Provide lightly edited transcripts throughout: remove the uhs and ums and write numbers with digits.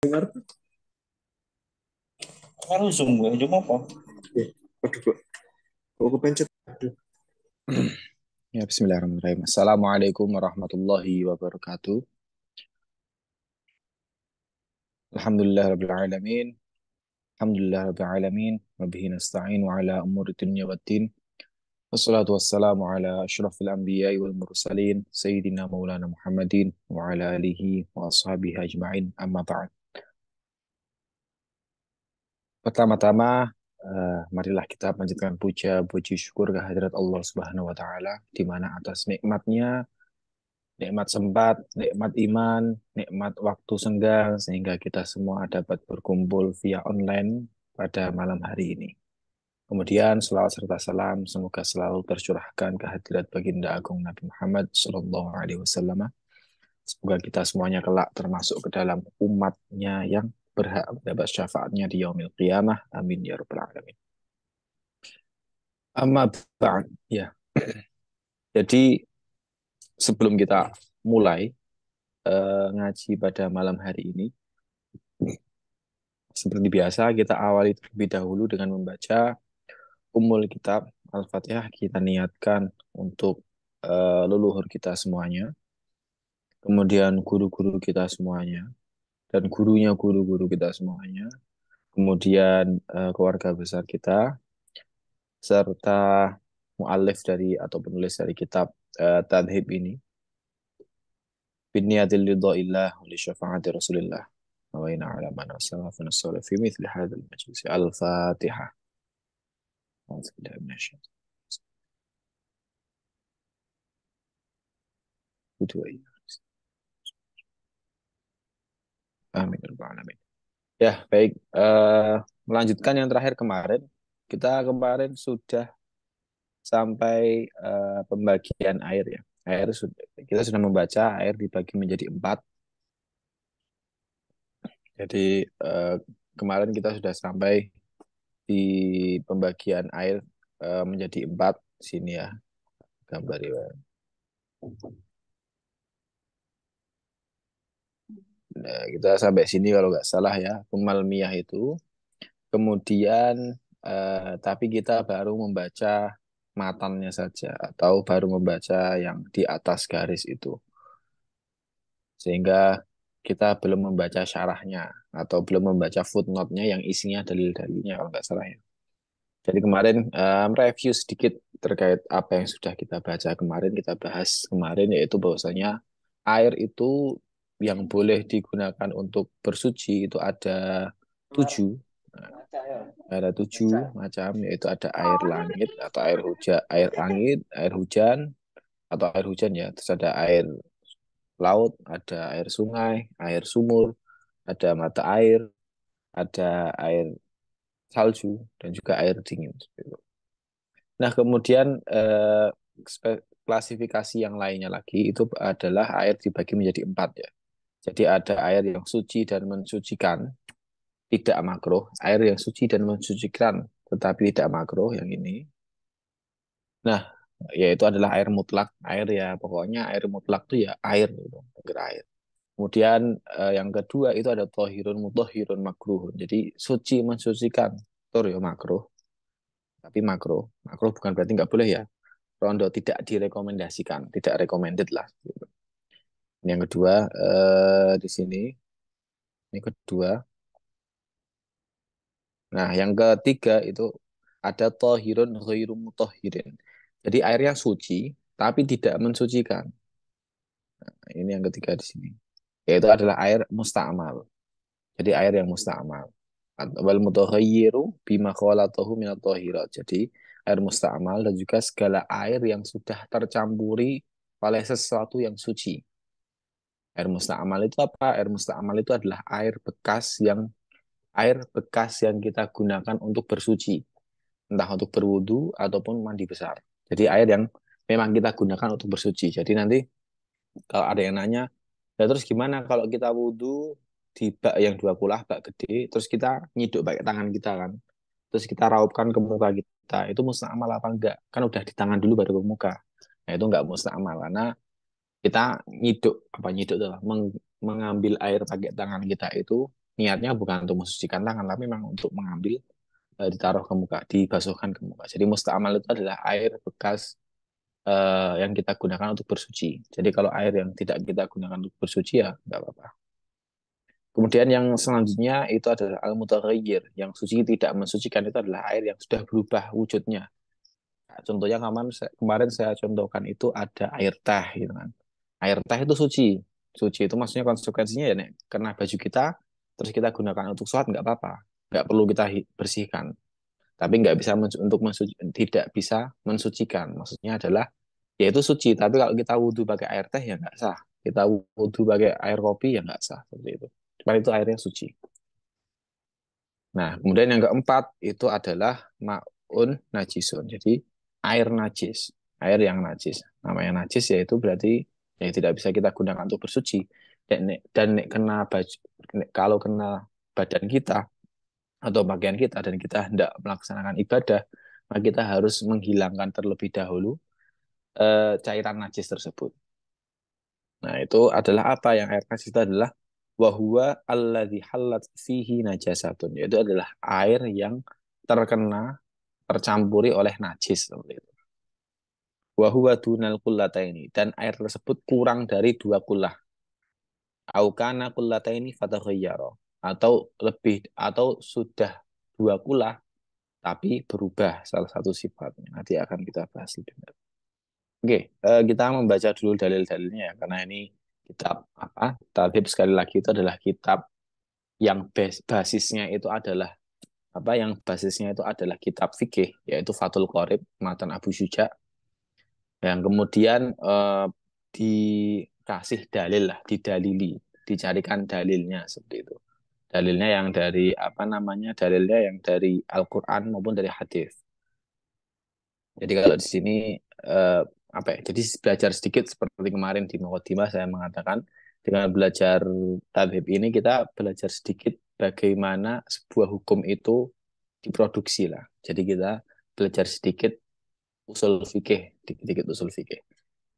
Dengar? Kan Zoom gue, Zoom apa? Eh, Aduh, kok kepencet? Aduh. Ya, bismillahirrahmanirrahim. Assalamualaikum warahmatullahi wabarakatuh. Alhamdulillah rabbil alamin. Alhamdulillah rabbil alamin. Wa bihi nasta'in wa ala umuri dunya waddin. Wassalatu wassalamu ala asyrafil anbiya'i wal mursalin sayyidina maulana Muhammadin wa ala alihi wa ashabihi ajma'in. Amma ba'd. Pertama-tama, marilah kita panjatkan puja puji syukur kehadirat Allah Subhanahu wa taala, di mana atas nikmatnya, nikmat sempat, nikmat iman, nikmat waktu senggang, sehingga kita semua dapat berkumpul via online pada malam hari ini. Kemudian selawat serta salam semoga selalu tercurahkan kehadirat baginda agung Nabi Muhammad Sallallahu Alaihi Wasallam. Semoga kita semuanya kelak termasuk ke dalam umatnya yang berhak mendapat syafaatnya di yaumil qiyamah. Amin ya rabbal alamin. Amma ba'd, ya. Jadi sebelum kita mulai ngaji pada malam hari ini, seperti biasa, kita awali terlebih dahulu dengan membaca Ummul Kitab Al-Fatihah. Kita niatkan untuk leluhur kita semuanya, kemudian guru-guru kita semuanya, dan gurunya guru-guru kita semuanya, kemudian keluarga besar kita, serta muallif dari atau penulis dari kitab Tadhib ini. Binniyatil ridhaillah wa li syafaati Rasulillah. Wa inna ala man asala fa nasala fi mithli hadzal majlis. Al-Fatihah. أعوذ بالله من الشيطان الرجيم. Amin ya rabbal alamin. Ya, baik. Melanjutkan yang terakhir kemarin, kita kemarin sudah sampai pembagian air ya. Air sudah, kita sudah membaca air dibagi menjadi empat. Jadi kemarin kita sudah sampai di pembagian air menjadi empat. Sini ya gambar ya. Nah, kita sampai sini kalau nggak salah ya, Kumal Miyah itu. Kemudian, tapi kita baru membaca matannya saja, atau baru membaca yang di atas garis itu. Sehingga kita belum membaca syarahnya, atau belum membaca footnote-nya yang isinya dalil-dalilnya, kalau nggak salah ya. Jadi kemarin review sedikit terkait apa yang sudah kita baca kemarin, kita bahas kemarin, yaitu bahwasanya air itu yang boleh digunakan untuk bersuci itu ada tujuh. Ada tujuh macam, yaitu ada air langit atau air hujan, air langit, air hujan atau air hujan ya. Terus ada air laut, ada air sungai, air sumur, ada mata air, ada air salju, dan juga air dingin. Nah, kemudian klasifikasi yang lainnya lagi itu adalah air dibagi menjadi empat ya. Jadi ada air yang suci dan mensucikan, tidak makruh, air yang suci dan mensucikan tetapi tidak makruh yang ini. Nah, yaitu adalah air mutlak, air ya pokoknya air mutlak tuh ya air gitu, agar air. Kemudian yang kedua itu ada tohirun mutohirun makruh. Jadi suci mensucikan, itu ya makruh, tapi makruh. Makruh bukan berarti nggak boleh ya. Rondo tidak direkomendasikan, tidak recommended lah. Gitu. Ini yang kedua di sini, ini kedua. Nah, yang ketiga itu ada tohirun ghairu mutohirin. Jadi air yang suci tapi tidak mensucikan. Ini yang ketiga di sini. Yaitu adalah air musta'mal. Jadi air yang musta'mal. Wal mutaghayyiru bima khalatahu minat tahirat. Jadi air musta'mal dan juga segala air yang sudah tercampuri oleh sesuatu yang suci. Air musta'mal itu apa? Air musta'mal itu adalah air bekas yang kita gunakan untuk bersuci, entah untuk berwudu ataupun mandi besar. Jadi air yang memang kita gunakan untuk bersuci. Jadi nanti kalau ada yang nanya, ya terus gimana kalau kita wudhu di bak yang dua kulah, bak gede, terus kita nyiduk pakai tangan kita kan, terus kita raupkan ke muka kita, itu musta'mal apa enggak? Kan udah di tangan dulu baru ke muka. Nah itu enggak musta'mal, karena kita nyiduk, apa nyiduk itu lah, mengambil air pakai tangan kita itu niatnya bukan untuk mensucikan tangan, tapi memang untuk mengambil, ditaruh ke muka, dibasuhkan ke muka. Jadi musta'mal itu adalah air bekas yang kita gunakan untuk bersuci. Jadi kalau air yang tidak kita gunakan untuk bersuci ya nggak apa-apa. Kemudian yang selanjutnya itu adalah al-mutaghayyir. Yang suci tidak mensucikan itu adalah air yang sudah berubah wujudnya. Nah, contohnya kemarin saya contohkan itu ada air teh gitu kan. Air teh itu suci. Suci itu maksudnya konsekuensinya ya nek kena baju kita terus kita gunakan untuk sholat nggak apa-apa. Nggak perlu kita bersihkan. Tapi nggak bisa untuk tidak bisa mensucikan. Maksudnya adalah ya itu suci. Tapi kalau kita wudhu pakai air teh ya nggak sah. Kita wudhu pakai air kopi ya nggak sah seperti itu. Cuma itu airnya suci. Nah, kemudian yang keempat itu adalah ma'un najisun. Jadi air najis, air yang najis. Namanya najis yaitu berarti ya tidak bisa kita gunakan untuk bersuci. Dan kena baju, kalau kena badan kita atau bagian kita dan kita hendak melaksanakan ibadah, maka kita harus menghilangkan terlebih dahulu cairan najis tersebut. Nah, itu adalah apa yang air najis itu adalah wahwa alladzi halat fihi najasatun. Yaitu adalah air yang terkena tercampuri oleh najis seperti itu. Wahwa dunal kullataini dan air tersebut kurang dari 2 kullah. Aukana kullataini fataghayyara atau lebih atau sudah 2 kullah tapi berubah salah satu sifatnya. Nanti akan kita bahas lebih lanjut. Oke, kita membaca dulu dalil-dalilnya ya karena ini kitab apa? Taghib sekali lagi itu adalah kitab yang basisnya itu adalah apa? Yang basisnya itu adalah kitab fikih yaitu Fathul Qorib matan Abu Syuja yang kemudian dikasih dalil lah, didalili, dicarikan dalilnya seperti itu. Dalilnya yang dari apa namanya? Dalilnya yang dari Al-Qur'an maupun dari hadis. Jadi kalau di sini eh, apa ya? Jadi belajar sedikit seperti kemarin di Muqaddimah saya mengatakan dengan belajar tadhib ini kita belajar sedikit bagaimana sebuah hukum itu diproduksi lah. Jadi kita belajar sedikit usul fikih, dikit-dikit usul fikih.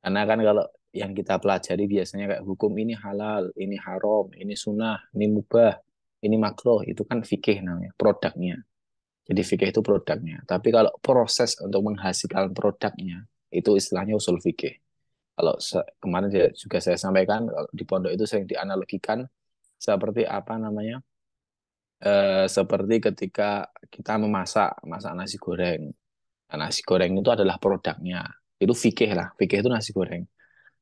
Karena kan kalau yang kita pelajari biasanya kayak hukum ini halal, ini haram, ini sunnah, ini mubah, ini makruh, itu kan fikih namanya, produknya. Jadi fikih itu produknya. Tapi kalau proses untuk menghasilkan produknya, itu istilahnya usul fikih. Kalau kemarin juga saya sampaikan, kalau di pondok itu sering dianalogikan seperti apa namanya, seperti ketika kita masak nasi goreng. Nah, nasi goreng itu adalah produknya. Itu fikih lah, fikih itu nasi goreng.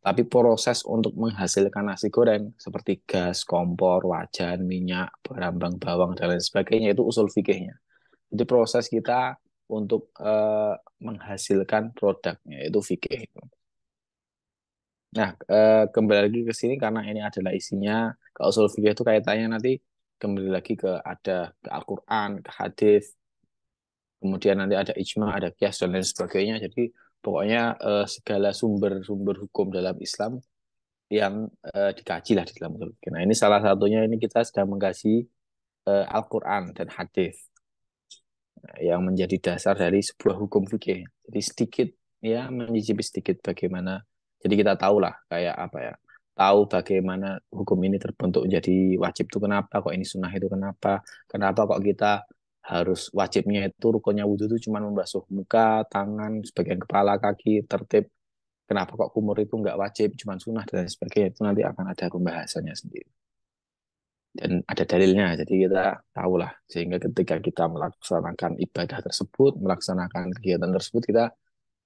Tapi proses untuk menghasilkan nasi goreng seperti gas, kompor, wajan, minyak, berambang bawang, dan lain sebagainya itu usul fikihnya. Jadi proses kita untuk menghasilkan produknya itu fikih. Nah, kembali lagi ke sini karena ini adalah isinya ke usul fikih itu kaitannya nanti kembali lagi ke ada ke Al-Qur'an, ke hadis, kemudian nanti ada ijma, ada qiyas dan lain sebagainya. Jadi pokoknya segala sumber-sumber hukum dalam Islam yang dikaji lah di dalam usul fikih. Nah, ini salah satunya ini kita sedang mengkaji Al-Qur'an dan hadis yang menjadi dasar dari sebuah hukum fikih. Jadi sedikit ya menyicipi sedikit bagaimana. Jadi kita tahu lah kayak apa ya. Tahu bagaimana hukum ini terbentuk jadi wajib itu kenapa, kok ini sunnah itu kenapa, kenapa kok kita harus wajibnya itu rukunnya wudhu itu cuma membasuh muka, tangan, sebagian kepala, kaki, tertib. Kenapa kok kumur itu nggak wajib, cuma sunnah dan sebagainya itu nanti akan ada pembahasannya sendiri dan ada dalilnya. Jadi kita tahulah sehingga ketika kita melaksanakan ibadah tersebut, melaksanakan kegiatan tersebut, kita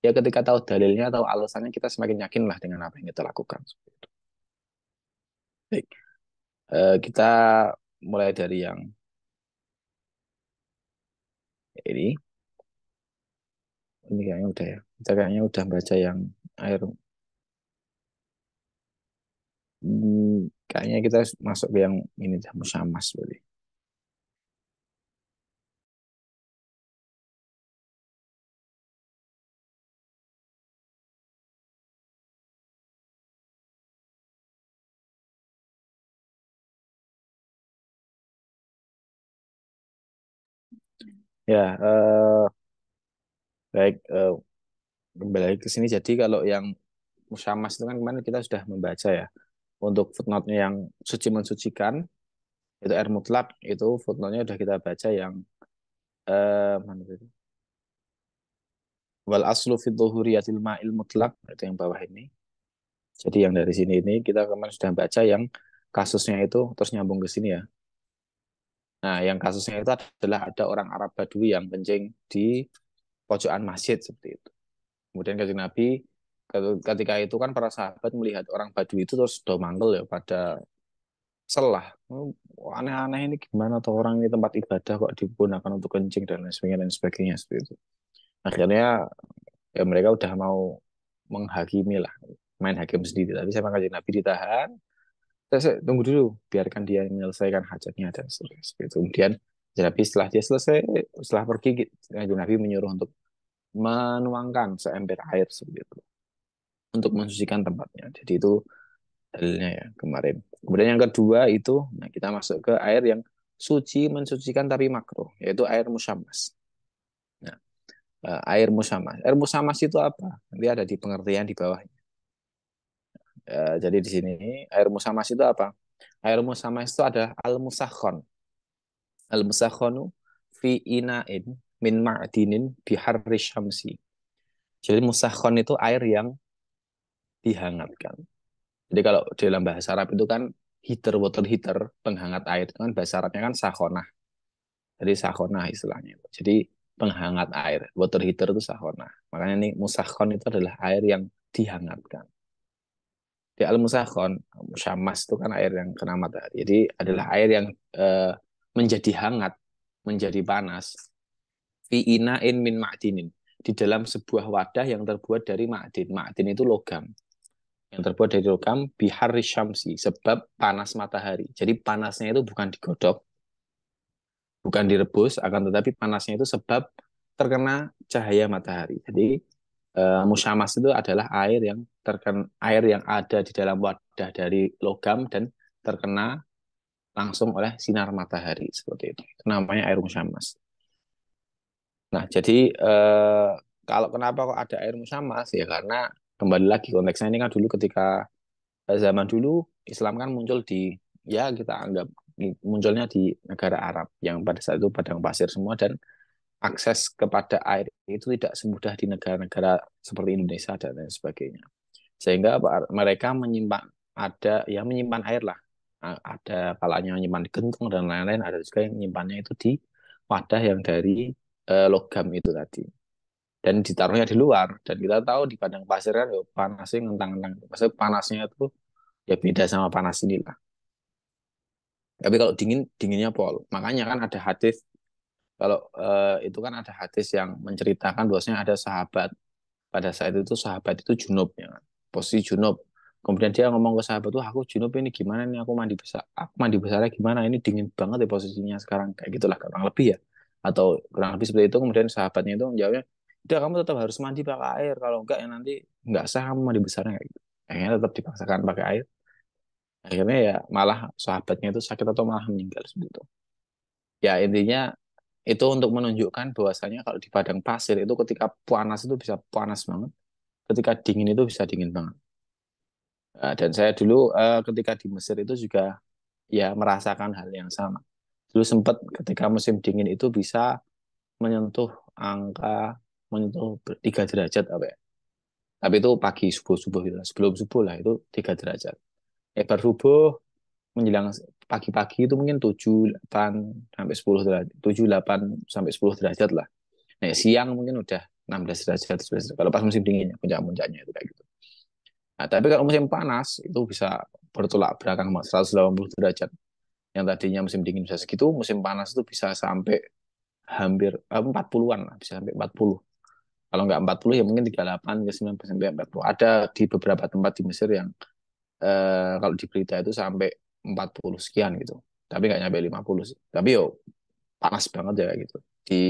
ya ketika tahu dalilnya, tahu alasannya, kita semakin yakin lah dengan apa yang kita lakukan. Baik, kita mulai dari yang ini. Ini kayaknya udah ya. Kita kayaknya udah baca yang air. Kayaknya kita masuk ke yang ini dah musyamas berarti. Ya, baik, kembali lagi ke sini. Jadi kalau yang musyamas itu kan kemarin kita sudah membaca ya untuk footnote-nya yang suci mensucikan Itu air mutlak, itu footnote-nya udah kita baca yang mana itu? Wal aslu fi dhuhuriyatil ma'il mutlak, itu yang bawah ini. Jadi yang dari sini ini kita kemarin sudah baca yang kasusnya itu terus nyambung ke sini ya. Nah, yang kasusnya itu adalah ada orang Arab Badui yang kencing di pojokan masjid seperti itu. Kemudian kanjeng Nabi ketika itu kan para sahabat melihat orang Badui itu terus do manggel ya pada selah. Aneh-aneh ini gimana tuh orang ini tempat ibadah kok digunakan untuk kencing dan sebagainya seperti itu. Akhirnya ya mereka udah mau menghakimi lah, main hakim sendiri. Tapi sama kanjeng Nabi ditahan. Tunggu dulu, biarkan dia menyelesaikan hajatnya dan seterusnya. Seperti itu. Kemudian kanjeng Nabi setelah dia selesai, setelah pergi, kanjeng Nabi menyuruh untuk menuangkan seember air seperti itu untuk mensucikan tempatnya. Jadi itu dalilnya ya kemarin. Kemudian yang kedua itu, nah kita masuk ke air yang suci mensucikan tapi makruh, yaitu air musyammas. Nah, air musyammas. Air musyammas itu apa? Nanti ada di pengertian di bawahnya. Jadi di sini air musyammas itu apa? Air musyammas itu ada al-musakhon. Al-musakhonu fi ina'in min ma'dinin biharri syamsi. Jadi musakhon itu air yang dihangatkan. Jadi kalau dalam bahasa Arab itu kan heater, water heater, penghangat air itu kan bahasa Arabnya kan sakhonah. Jadi sakhonah istilahnya. Jadi penghangat air, water heater itu sakhonah. Makanya ini musakhon itu adalah air yang dihangatkan. Di al-musakhon, musyamas itu kan air yang kena matahari. Jadi adalah air yang eh, menjadi hangat, menjadi panas. Fi ina'in min ma'dinin. Di dalam sebuah wadah yang terbuat dari ma'din. Ma'din itu logam yang terbuat dari logam bihar syamsi sebab panas matahari. Jadi panasnya itu bukan digodok, bukan direbus, akan tetapi panasnya itu sebab terkena cahaya matahari. Jadi musyamas itu adalah air yang terkena air yang ada di dalam wadah dari logam dan terkena langsung oleh sinar matahari seperti itu. Itu namanya air musyamas. Nah, jadi kalau kenapa kok ada air musyamas ya karena kembali lagi konteksnya ini kan dulu ketika zaman dulu Islam kan muncul di ya kita anggap munculnya di negara Arab yang pada saat itu padang pasir semua dan akses kepada air itu tidak semudah di negara-negara seperti Indonesia dan lain sebagainya. Sehingga mereka menyimpan ada yang menyimpan air lah. Ada kalanya menyimpan di gentong dan lain-lain, ada juga yang menyimpannya itu di wadah yang dari logam itu tadi. Dan ditaruhnya di luar dan kita tahu di padang pasir kan ya, panasnya ngentang-ngentang. Maksudnya panasnya itu ya beda sama panas ini lah. Tapi kalau dingin, dinginnya pol. Makanya kan ada hadis, kalau itu kan ada hadis yang menceritakan bahwasanya ada sahabat, pada saat itu sahabat itu junub, ya kan? Posisi junub. Kemudian dia ngomong ke sahabat tuh, aku junub ini gimana nih, aku mandi besarnya gimana, ini dingin banget ya posisinya sekarang, kayak gitulah kurang lebih ya. Atau kurang lebih seperti itu, kemudian sahabatnya itu menjawabnya, udah kamu tetap harus mandi pakai air, kalau enggak ya nanti enggak sah kamu mandi besarnya kayak gitu. Akhirnya tetap dipaksakan pakai air. Akhirnya ya malah sahabatnya itu sakit atau malah meninggal seperti itu. Ya intinya itu untuk menunjukkan bahwasanya kalau di padang pasir itu ketika panas itu bisa panas banget, ketika dingin itu bisa dingin banget. Dan saya dulu ketika di Mesir itu juga ya merasakan hal yang sama. Dulu sempat ketika musim dingin itu bisa menyentuh angka menyentuh 3 derajat apa ya. Tapi itu pagi subuh-subuh gitu. Sebelum subuh lah itu 3 derajat. Baru subuh menjelang pagi-pagi itu mungkin 7 8 sampai 10 derajat lah. Nah, siang mungkin udah 16 derajat. Kalau pas musim dinginnya, puncak-puncaknya itu kayak gitu. Nah, tapi kalau musim panas itu bisa bertolak belakang 180 derajat. Yang tadinya musim dingin bisa segitu, musim panas itu bisa sampai hampir 40-an lah, bisa sampai 40. Kalau nggak 40 ya mungkin 38 ke 9 sampai 40. Ada di beberapa tempat di Mesir yang kalau di berita itu sampai 40 sekian gitu. Tapi nggak nyampe 50 sih. Tapi yo panas banget ya kayak gitu. Di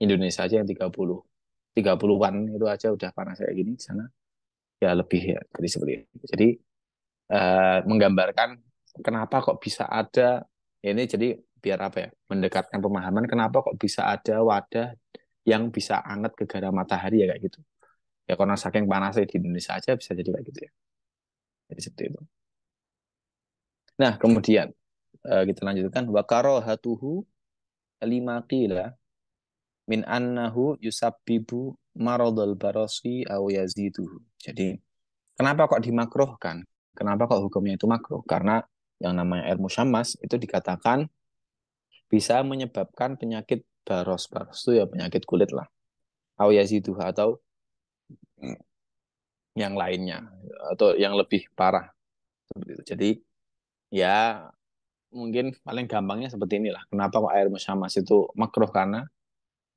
Indonesia aja yang 30-an itu aja udah panas kayak gini, di sana ya lebih ya. Jadi seperti itu. Jadi menggambarkan kenapa kok bisa ada ini, jadi biar apa ya? Mendekatkan pemahaman kenapa kok bisa ada wadah yang bisa anget ke gara matahari ya kayak gitu. Ya karena saking panasnya di Indonesia aja bisa jadi kayak gitu ya. Jadi seperti itu. Nah, kemudian Kita lanjutkan. Wa karahatuhu lima qila min annahu yusabbibu maradul barasi aw yaziduhu. Jadi, kenapa kok dimakruhkan? Kenapa kok hukumnya itu makruh? Karena yang namanya air musyammas itu dikatakan bisa menyebabkan penyakit baros. Baros itu ya penyakit kulit lah. Aw yaziduhu atau yang lainnya atau yang lebih parah seperti itu. Jadi ya mungkin paling gampangnya seperti inilah. Kenapa kok air musyammas itu makruh? Karena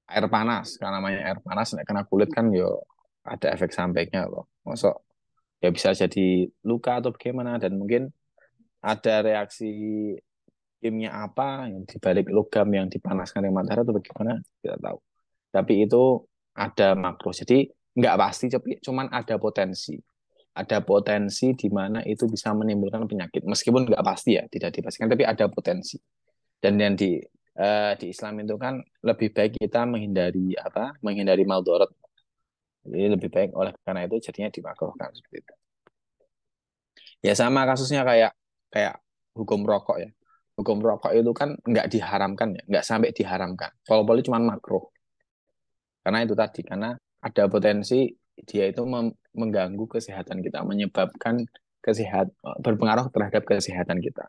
air panas. Karena namanya air panas, kena kulit kan yo ada efek sampingnya loh. Masuk ya bisa jadi luka atau bagaimana dan mungkin ada reaksi kimia apa yang dibalik logam yang dipanaskan dengan matahari atau bagaimana tidak tahu. Tapi itu ada makro. Jadi nggak pasti, tapi cuman ada potensi di mana itu bisa menimbulkan penyakit. Meskipun nggak pasti ya, tidak dipastikan, tapi ada potensi. Dan yang di Islam itu kan lebih baik kita menghindari apa? Menghindari maldorot. Jadi lebih baik oleh karena itu jadinya dimakruhkan seperti itu. Ya sama kasusnya kayak kayak hukum rokok ya. Hukum rokok itu kan nggak diharamkan ya, nggak sampai diharamkan. Kalau boleh cuma makruh. Karena itu tadi, karena ada potensi dia itu mengganggu kesehatan kita, menyebabkan berpengaruh terhadap kesehatan kita.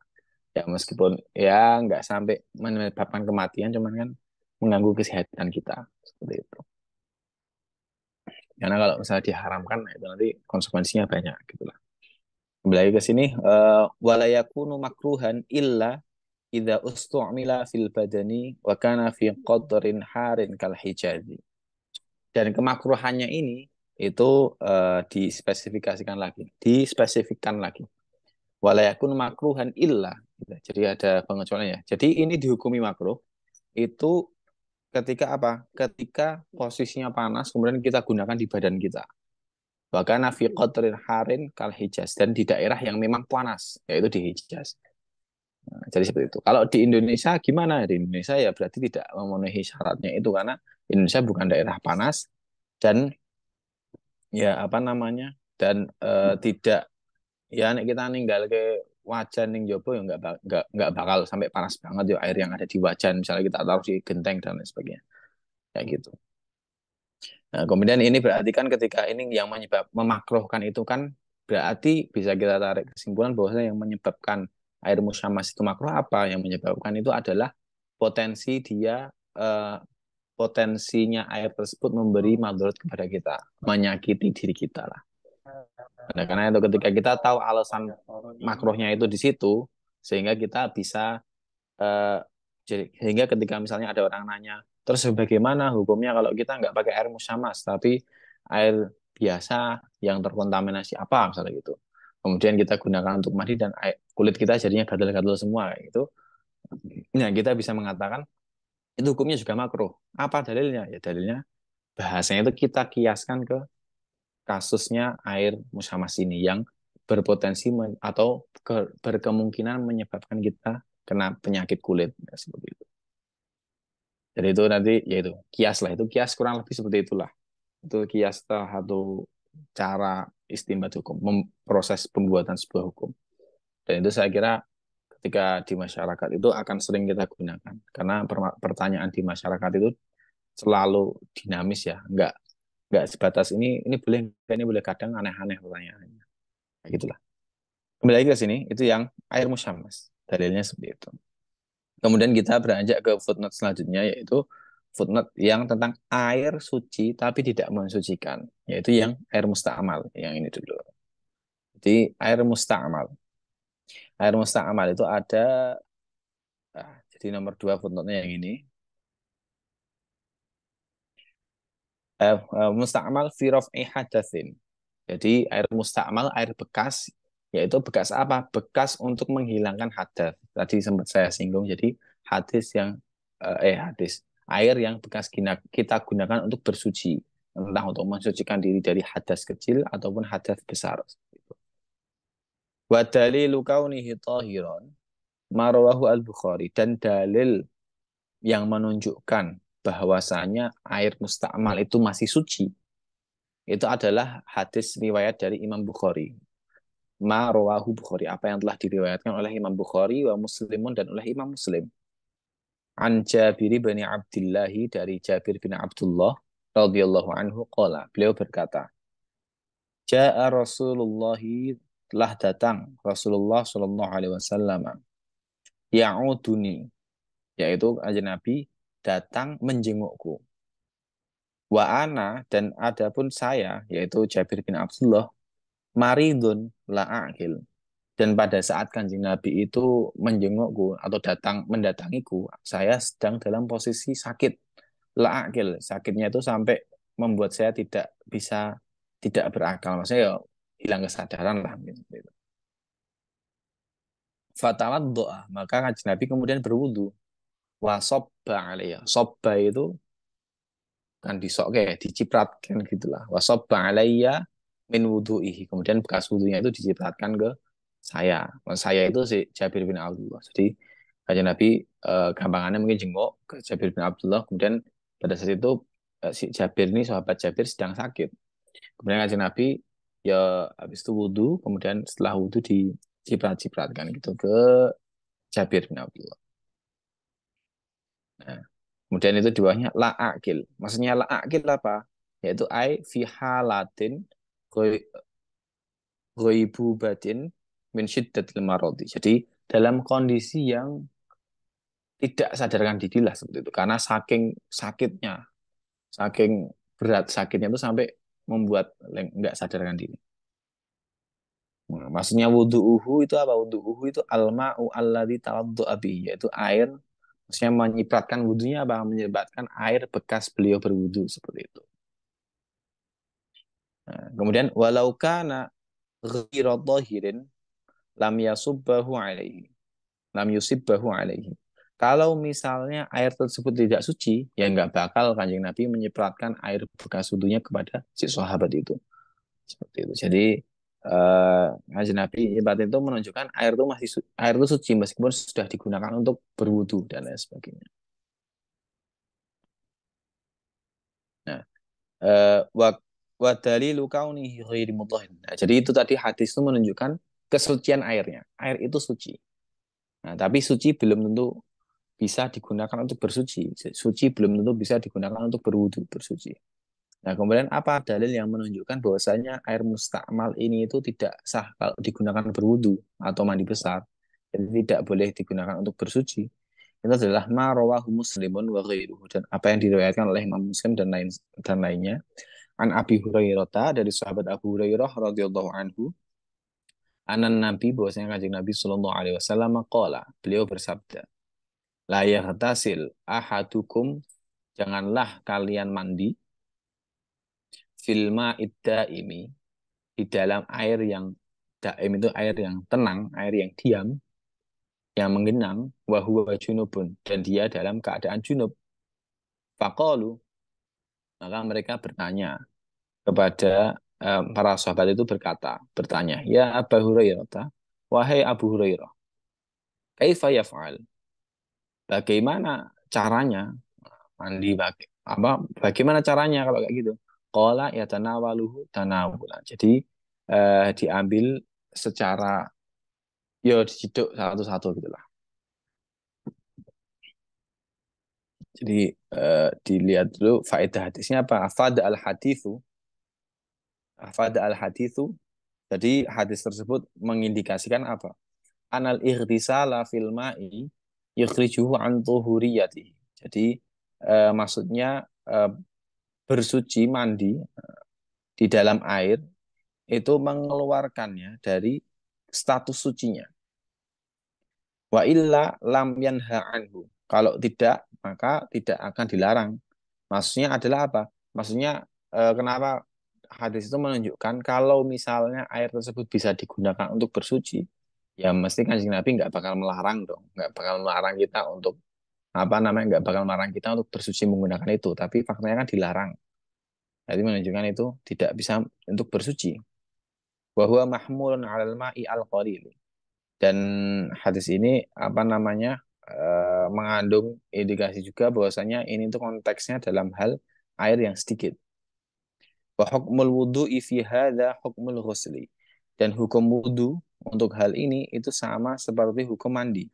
Ya meskipun ya nggak sampai menyebabkan kematian, cuman kan mengganggu kesehatan kita seperti itu. Karena kalau misalnya diharamkan, itu nanti konsekuensinya banyak gitu lah. Kembali lagi ke sini, walayakunu makruhan illa idza ustu'mila fil badani wa kana fi qadrin harin kal hijazi. Dan kemakruhannya ini itu dispesifikkan lagi. Walayakun makruhan illa. Jadi ada pengecualiannya. Jadi ini dihukumi makruh itu ketika apa? Ketika posisinya panas kemudian kita gunakan di badan kita. Bahkan fi qadrin harin kal hijaz dan di daerah yang memang panas yaitu di Hijaz. Nah, jadi seperti itu. Kalau di Indonesia gimana? Di Indonesia ya berarti tidak memenuhi syaratnya itu karena Indonesia bukan daerah panas dan ya apa namanya dan tidak ya nek kita ninggal ke wajan ning jopo ya nggak bakal sampai panas banget ya air yang ada di wajan misalnya kita taruh di genteng dan lain sebagainya kayak gitu. Nah, kemudian ini berarti kan ketika ini yang memakruhkan itu kan berarti bisa kita tarik kesimpulan bahwa yang menyebabkan air musyamas itu makruh apa yang menyebabkan itu adalah potensi dia eh, potensinya air tersebut memberi madarat kepada kita, menyakiti diri kita lah. Nah, karena itu ketika kita tahu alasan makrohnya itu di situ, sehingga kita bisa sehingga ketika misalnya ada orang nanya, terus bagaimana hukumnya kalau kita nggak pakai air musyamas, tapi air biasa yang terkontaminasi apa misalnya gitu. Kemudian kita gunakan untuk mandi dan kulit kita jadinya gatal-gatal semua kayak gitu. Nah, kita bisa mengatakan itu hukumnya juga makruh. Apa dalilnya? Ya dalilnya bahasanya itu kita kiaskan ke kasusnya air musyamas ini yang berpotensi atau berkemungkinan menyebabkan kita kena penyakit kulit ya, seperti itu. Jadi itu nanti yaitu kias lah itu kias kurang lebih seperti itulah. Itu kias salah satu cara istinbat hukum, proses pembuatan sebuah hukum. Dan itu saya kira ketika di masyarakat itu akan sering kita gunakan karena pertanyaan di masyarakat itu selalu dinamis ya, nggak sebatas ini boleh ini boleh kadang aneh-aneh pertanyaannya kayak gitulah. Kembali lagi ke sini itu yang air musyamas dalilnya seperti itu. Kemudian kita beranjak ke footnote selanjutnya yaitu footnote yang tentang air suci tapi tidak mensucikan yaitu yang air musta'mal yang ini dulu. Jadi air musta'mal itu ada jadi nomor 2 footnote-nya yang ini musta'mal fi raf'i hadatsin. Jadi air musta'mal, air bekas, yaitu bekas apa? Bekas untuk menghilangkan hadas. Tadi sempat saya singgung, jadi hadis. Air yang bekas kita gunakan untuk bersuci. Entah untuk mensucikan diri dari hadas kecil ataupun hadas besar. Wa dalilu kaunihi tahiran marwahu al-Bukhari. Dan dalil yang menunjukkan bahwasanya air musta'mal itu masih suci itu adalah hadis riwayat dari Imam Bukhari. ma rawahu Bukhari, apa yang telah diriwayatkan oleh Imam Bukhari wa Muslimun dan oleh Imam Muslim. An Jabir bin Abdullah, dari Jabir bin Abdullah radhiyallahu anhu qala, beliau berkata, Ja'a Rasulullah, telah datang Rasulullah sallallahu alaihi wasallam, ya'uduni, yaitu kanjeng Nabi datang menjengukku. Wa ana, dan adapun saya, yaitu Jabir bin Abdullah, maridun la'akil. Dan pada saat kanjeng Nabi itu menjengukku atau datang mendatangiku, saya sedang dalam posisi sakit. La'akil, sakitnya itu sampai membuat saya tidak bisa, tidak berakal. Maksudnya ya hilang kesadaran lah. Gitu. Fatalat doa, maka kanjeng Nabi kemudian berwudu. Wasobba alaiya. Sobba itu kan disok kayak dicipratkan gitulah. Wasobba alaiya min wudu'ihi. Kemudian bekas wudunya itu dicipratkan ke saya. Saya itu si Jabir bin Abdullah. Jadi kanjeng Nabi gampangannya mungkin jenguk ke Jabir bin Abdullah. Kemudian pada saat itu si Jabir ini, sahabat Jabir, sedang sakit. Kemudian kanjeng Nabi ya habis itu wudu. Kemudian setelah wudu diciprat-cipratkan gitu ke Jabir bin Abdullah. Nah, kemudian itu di bawahnya la'akil. Maksudnya la'akil apa? Yaitu ai fi halatin ghaibubatin min syiddatil maradi. Jadi dalam kondisi yang tidak sadarkan diri lah seperti itu. Karena saking sakitnya, saking berat sakitnya itu sampai membuat nggak sadarkan diri. Nah, maksudnya wudu'uhu itu apa? Wudu'uhu itu al-ma'u alladzi tawaddu'a bihi, yaitu air, maksudnya menyipratkan wudunya apa? Menyipratkan air bekas beliau berwudu seperti itu. Nah, kemudian walau kana ghira dhahirin lam yasubbahu alaihi. Lam yusibbahu alaihi. Kalau misalnya air tersebut tidak suci, ya nggak bakal kanjeng Nabi menyipratkan air bekas wudunya kepada si sahabat itu. Seperti itu. Jadi kanjeng Nabi ibarat itu menunjukkan air itu air itu suci meskipun sudah digunakan untuk berwudu dan lain sebagainya. Nah, wa wa dalilu kaunihi ghairi mudhahin. Nah, jadi itu tadi hadis itu menunjukkan kesucian airnya. Air itu suci. Nah, tapi suci belum tentu bisa digunakan untuk bersuci. Suci belum tentu bisa digunakan untuk berwudu, bersuci. Nah, kemudian apa dalil yang menunjukkan bahwasanya air mustakmal ini itu tidak sah kalau digunakan berwudu atau mandi besar. Jadi tidak boleh digunakan untuk bersuci. Itu adalah ma rawahu Muslimun wa ghairuhu, dan apa yang diriwayatkan oleh Imam Muslim dan lainnya. An Abi Hurairah, dari sahabat Abu Hurairah radhiyallahu anhu, anan Nabi, bahwasanya kanjeng Nabi sallallahu alaihi wasallam qala, beliau bersabda, la yaghtasil ahadukum, janganlah kalian mandi, filma idda ini, di dalam air yang daim, itu air yang tenang, air yang diam, yang menggenang, wahuwa junubun, dan dia dalam keadaan junub. Faqalu, maka mereka bertanya kepada para sahabat itu, bertanya, ya Abu Hurairah, wahai Abu Hurairah, kaifa yaf'al, bagaimana caranya mandi, apa, bagaimana caranya kalau kayak gitu? Qala ya tanawaluhu tanawulan. Jadi diambil secara, ya diciduk satu-satu gitu lah. Jadi dilihat dulu faedah hadisnya apa. Afada al hadithu. Jadi hadis tersebut mengindikasikan apa? Anal ightisala fil ma'i yukhrijuhu an tuhuriyati. Jadi maksudnya bersuci, mandi di dalam air itu mengeluarkannya dari status sucinya. Wa illa lam yanha anhu. Kalau tidak, maka tidak akan dilarang. Maksudnya adalah apa? Maksudnya kenapa hadis itu menunjukkan kalau misalnya air tersebut bisa digunakan untuk bersuci, ya mesti kanjeng Nabi nggak bakal melarang dong, nggak bakal melarang kita untuk apa namanya, nggak bakal melarang kita untuk bersuci menggunakan itu. Tapi faktanya kan dilarang. Jadi menunjukkan itu tidak bisa untuk bersuci. Wa huwa mahmulun 'alal ma'i al-qalil. Dan hadis ini apa namanya, mengandung indikasi juga bahwasanya ini tuh konteksnya dalam hal air yang sedikit. Wa hukmul wudu'i fi hadza hukmul ghusli. Dan hukum wudhu untuk hal ini itu sama seperti hukum mandi.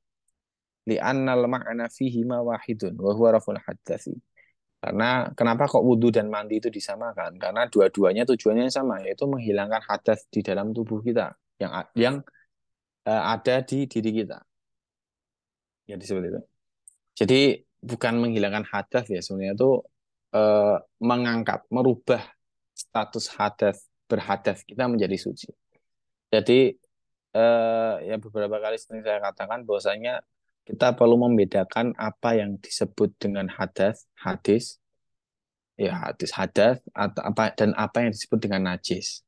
Li'annal ma'na fihi ma wahidun wa huwa raful hadathi. Karena kenapa kok wudhu dan mandi itu disamakan? Karena dua-duanya tujuannya sama, yaitu menghilangkan hadas di dalam tubuh kita yang ada di diri kita. Ya seperti itu. Jadi bukan menghilangkan hadas ya, sebenarnya itu mengangkat, merubah status hadas berhadas kita menjadi suci. Jadi ya beberapa kali sering saya katakan bahwasanya kita perlu membedakan apa yang disebut dengan hadas, hadis, ya hadis hadas atau apa dan apa yang disebut dengan najis.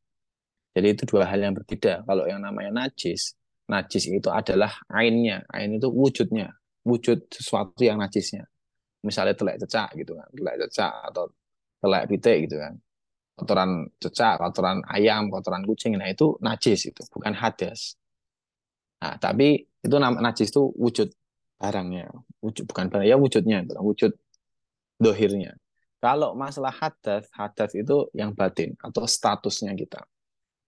Jadi itu dua hal yang berbeda. Kalau yang namanya najis, najis itu adalah ainnya, ain itu wujudnya, wujud sesuatu yang najisnya. Misalnya telek cecak gitu kan, telek cecak atau telek pitik gitu kan. Kotoran cecak, kotoran ayam, kotoran kucing, nah itu najis itu, bukan hadas. Nah, tapi itu najis itu wujud barangnya, wujud bukan barang ya wujudnya, wujud dohirnya. Kalau masalah hadas, hadas itu yang batin atau statusnya kita.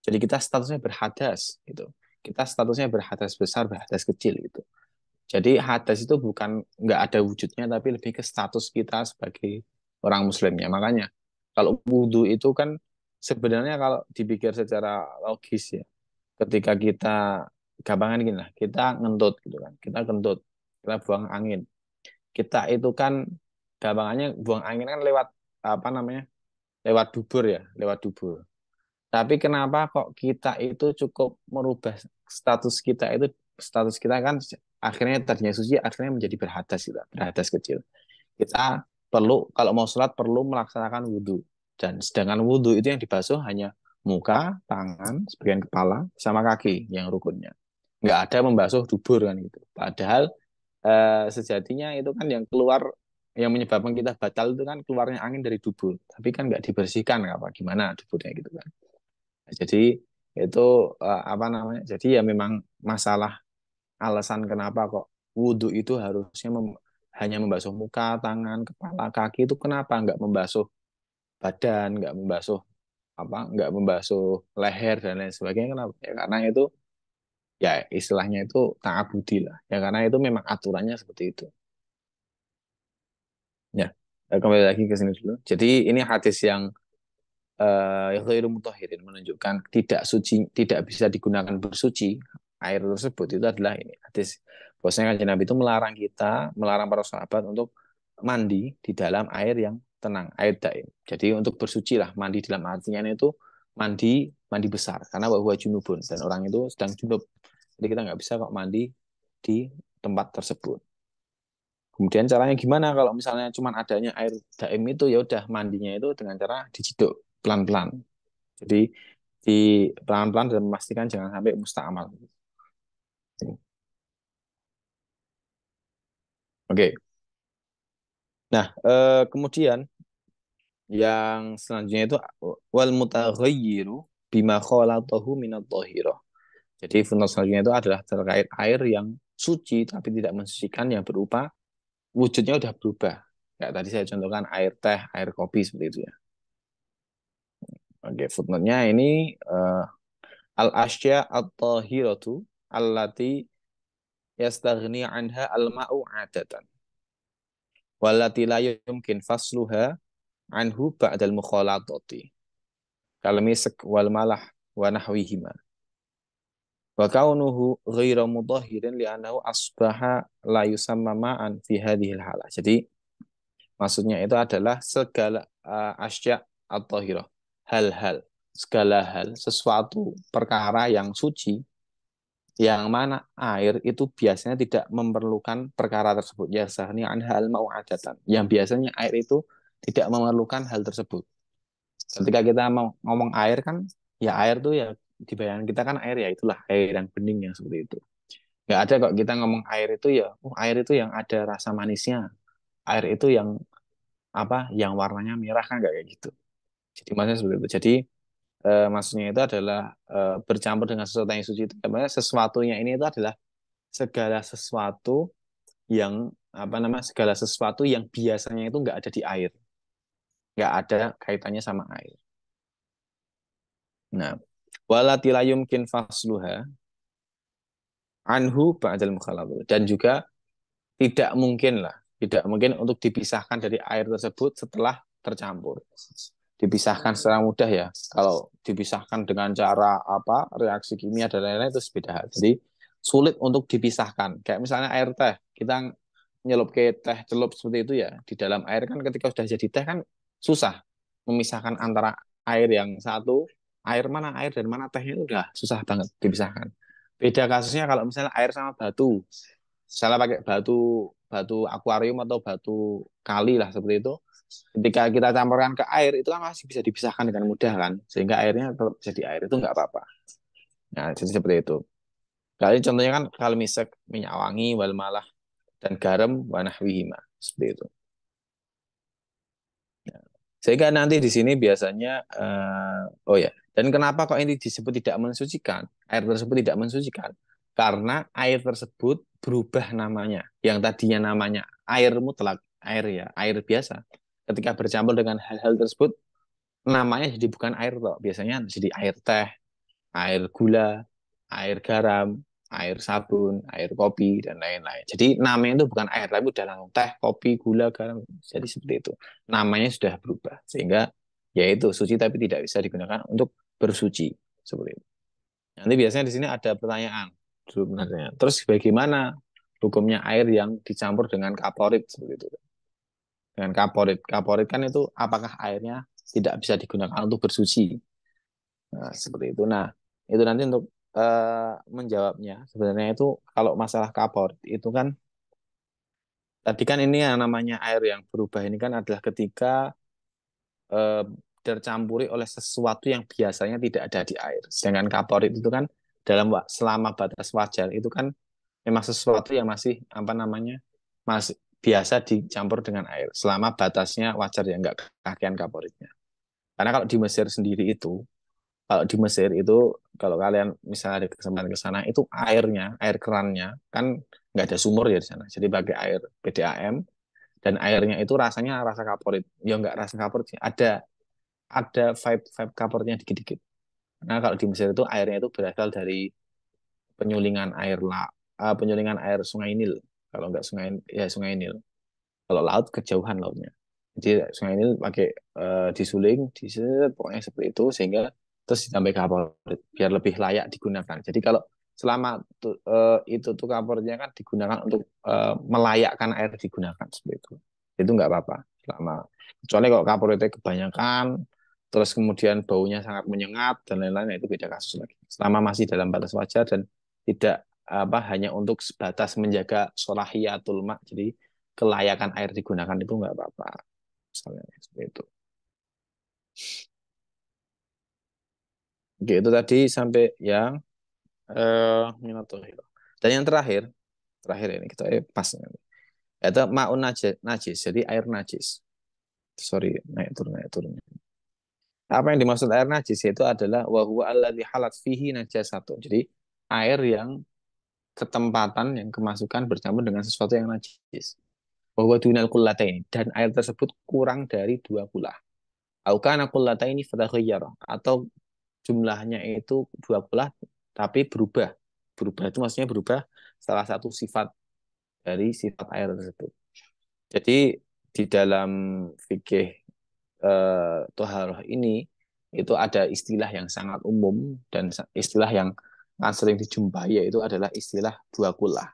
Jadi kita statusnya berhadas gitu. Kita statusnya berhadas besar, berhadas kecil gitu. Jadi hadas itu bukan nggak ada wujudnya, tapi lebih ke status kita sebagai orang muslimnya. Makanya kalau wudhu itu kan sebenarnya kalau dipikir secara logis ya, ketika kita gampangan gini lah, kita ngentut gitu kan, kita kentut, kita buang angin. Kita itu kan gampangannya buang angin kan lewat apa namanya? Lewat dubur ya, lewat dubur. Tapi kenapa kok kita itu cukup merubah status kita kan akhirnya tadinya suci akhirnya menjadi berhadas kita, berhadas kecil. Kita perlu kalau mau sholat perlu melaksanakan wudhu dan sedangkan wudhu itu yang dibasuh hanya muka, tangan, sebagian kepala sama kaki yang rukunnya. Nggak ada membasuh dubur kan gitu. Padahal sejatinya itu kan yang keluar yang menyebabkan kita batal itu kan keluarnya angin dari dubur. Tapi kan nggak dibersihkan apa gimana duburnya gitu kan. Jadi itu apa namanya? Jadi ya memang masalah alasan kenapa kok wudhu itu harusnya hanya membasuh muka, tangan, kepala, kaki itu kenapa nggak membasuh badan, nggak membasuh apa, nggak membasuh leher dan lain sebagainya kenapa? Ya karena itu ya istilahnya itu ta'abudi lah. Ya karena itu memang aturannya seperti itu. Ya, kembali lagi ke sini dulu. Jadi ini hadis yang ghairu mutahhirin menunjukkan tidak suci, tidak bisa digunakan bersuci air tersebut itu adalah ini hadis bahwasanya kanjeng Nabi itu melarang kita, melarang para sahabat untuk mandi di dalam air yang tenang, air daim. Jadi untuk bersuci lah, mandi dalam artinya itu mandi mandi besar karena bahwa junubun dan orang itu sedang junub. Jadi kita nggak bisa kok mandi di tempat tersebut. Kemudian caranya gimana kalau misalnya cuma adanya air daim itu ya udah mandinya itu dengan cara diciduk pelan-pelan. Jadi di pelan-pelan dan memastikan jangan sampai musta'amal. Oke. Nah, kemudian yang selanjutnya itu wal mutaghayyiru bima khalatahu minadh dhahirah. Jadi footnote selanjutnya itu adalah terkait air yang suci tapi tidak mensucikan yang berupa wujudnya udah berubah. Kayak tadi saya contohkan air teh, air kopi seperti itu ya. Oke, footnote-nya ini al-asya at-tahiratu allati yastaghni anha al-ma'u adatan wallati la yumkin fasluha anhu ba'dal mukhalatati kal misk wal malah wa nahwihima wa kaunuhu ghairu mudahhirin li'annahu asbaha la yusamma ma'an fi hadhihi al-hala. Jadi maksudnya itu adalah segala asya at-tahirah, hal-hal, segala hal, sesuatu perkara yang suci yang mana air itu biasanya tidak memerlukan perkara tersebut ya sahni an hal mau'adatan yang biasanya air itu tidak memerlukan hal tersebut. Ketika kita mau ngomong air kan ya air tuh ya di bayangan kita kan air ya itulah air yang bening yang seperti itu. Nggak ada kok kita ngomong air itu ya air itu yang ada rasa manisnya, air itu yang apa yang warnanya merah kan nggak kayak gitu. Jadi maksudnya seperti itu. Jadi maksudnya itu adalah bercampur dengan sesuatu yang suci itu sesuatunya ini itu adalah segala sesuatu yang apa namanya segala sesuatu yang biasanya itu nggak ada di air, nggak ada kaitannya sama air. Nah, walati la yumkin fasluha anhu ba'dal mukhalatu. Dan juga tidak mungkin lah, tidak mungkin untuk dipisahkan dari air tersebut setelah tercampur. Dipisahkan secara mudah ya. Kalau dipisahkan dengan cara apa, reaksi kimia dan lain-lain itu beda hal. Jadi sulit untuk dipisahkan. Kayak misalnya air teh, kita nyelup ke teh celup seperti itu ya. Di dalam air kan ketika sudah jadi teh kan susah memisahkan antara air yang satu, air mana air dan mana tehnya itu udah susah banget dipisahkan. Beda kasusnya kalau misalnya air sama batu. Misalnya pakai batu batu akuarium atau batu kali lah seperti itu. Ketika kita campurkan ke air itu kan masih bisa dipisahkan dengan mudah kan, sehingga airnya tetap jadi air itu nggak apa-apa. Nah, jadi seperti itu. Kali contohnya kan kalau misek minyak wangi, wal malah dan garam wanahwihima seperti itu. Sehingga nanti di sini biasanya oh ya, dan kenapa kok ini disebut tidak mensucikan? Air tersebut tidak mensucikan karena air tersebut berubah namanya. Yang tadinya namanya air mutlak, air ya, air biasa. Ketika bercampur dengan hal-hal tersebut, namanya jadi bukan air toh. Biasanya jadi air teh, air gula, air garam, air sabun, air kopi, dan lain-lain. Jadi namanya itu bukan air, tapi udah langsung teh, kopi, gula, garam. Jadi seperti itu. Namanya sudah berubah. Sehingga yaitu suci tapi tidak bisa digunakan untuk bersuci. Seperti itu. Nanti biasanya di sini ada pertanyaan. Sebenarnya. Terus bagaimana hukumnya air yang dicampur dengan kaporit seperti itu? Dengan kaporit. Kaporit kan itu apakah airnya tidak bisa digunakan untuk bersuci? Nah, seperti itu. Nah, itu nanti untuk menjawabnya. Sebenarnya itu kalau masalah kapor itu kan tadi kan ini yang namanya air yang berubah ini kan adalah ketika eh, tercampuri oleh sesuatu yang biasanya tidak ada di air. Sedangkan kaporit itu kan selama batas wajar itu kan memang sesuatu yang masih apa namanya masih biasa dicampur dengan air selama batasnya wajar ya nggak kakean kaporitnya. Karena kalau di Mesir sendiri itu kalau di Mesir itu kalau kalian misalnya ada kesempatan ke sana itu airnya air kerannya kan nggak ada sumur ya di sana jadi pakai air PDAM dan airnya itu rasanya rasa kaporit ya nggak rasa kaporit sih ada vibe kaporitnya dikit-dikit nah kalau di Mesir itu airnya itu berasal dari penyulingan penyulingan air Sungai Nil kalau nggak Sungai Nil kalau laut kejauhan lautnya. Jadi sungai ini pakai disuling, diset, pokoknya seperti itu sehingga terus ditambah kaporit biar lebih layak digunakan. Jadi kalau selama itu tuh kaporitnya kan digunakan untuk melayakkan air digunakan seperti itu nggak apa-apa. Selama kecuali kalau kaporitnya kebanyakan, terus kemudian baunya sangat menyengat dan lain-lain, nah itu beda kasus lagi. Selama masih dalam batas wajar dan tidak apa hanya untuk sebatas menjaga solahiyatul ma, jadi kelayakan air digunakan itu nggak apa-apa. Misalnya seperti itu. Oke, itu tadi sampai yang Minotauro. Dan yang terakhir ini kita pas nanti. Itu maun najis, jadi air najis. Sorry, naik turun. Apa yang dimaksud air najis itu adalah wa huwa alladzi halat fihi najasatun. Jadi air yang ketempatan yang kemasukan bercampur dengan sesuatu yang najis. Bahwa dunal kullataini dan air tersebut kurang dari 2 kullah. Au kana kullataini fataghayyara atau jumlahnya itu 2 kullah tapi berubah. Berubah itu maksudnya berubah salah satu sifat dari sifat air tersebut. Jadi di dalam fikih toharoh ini itu ada istilah yang sangat umum dan istilah yang sering dijumpai yaitu adalah istilah 2 kullah.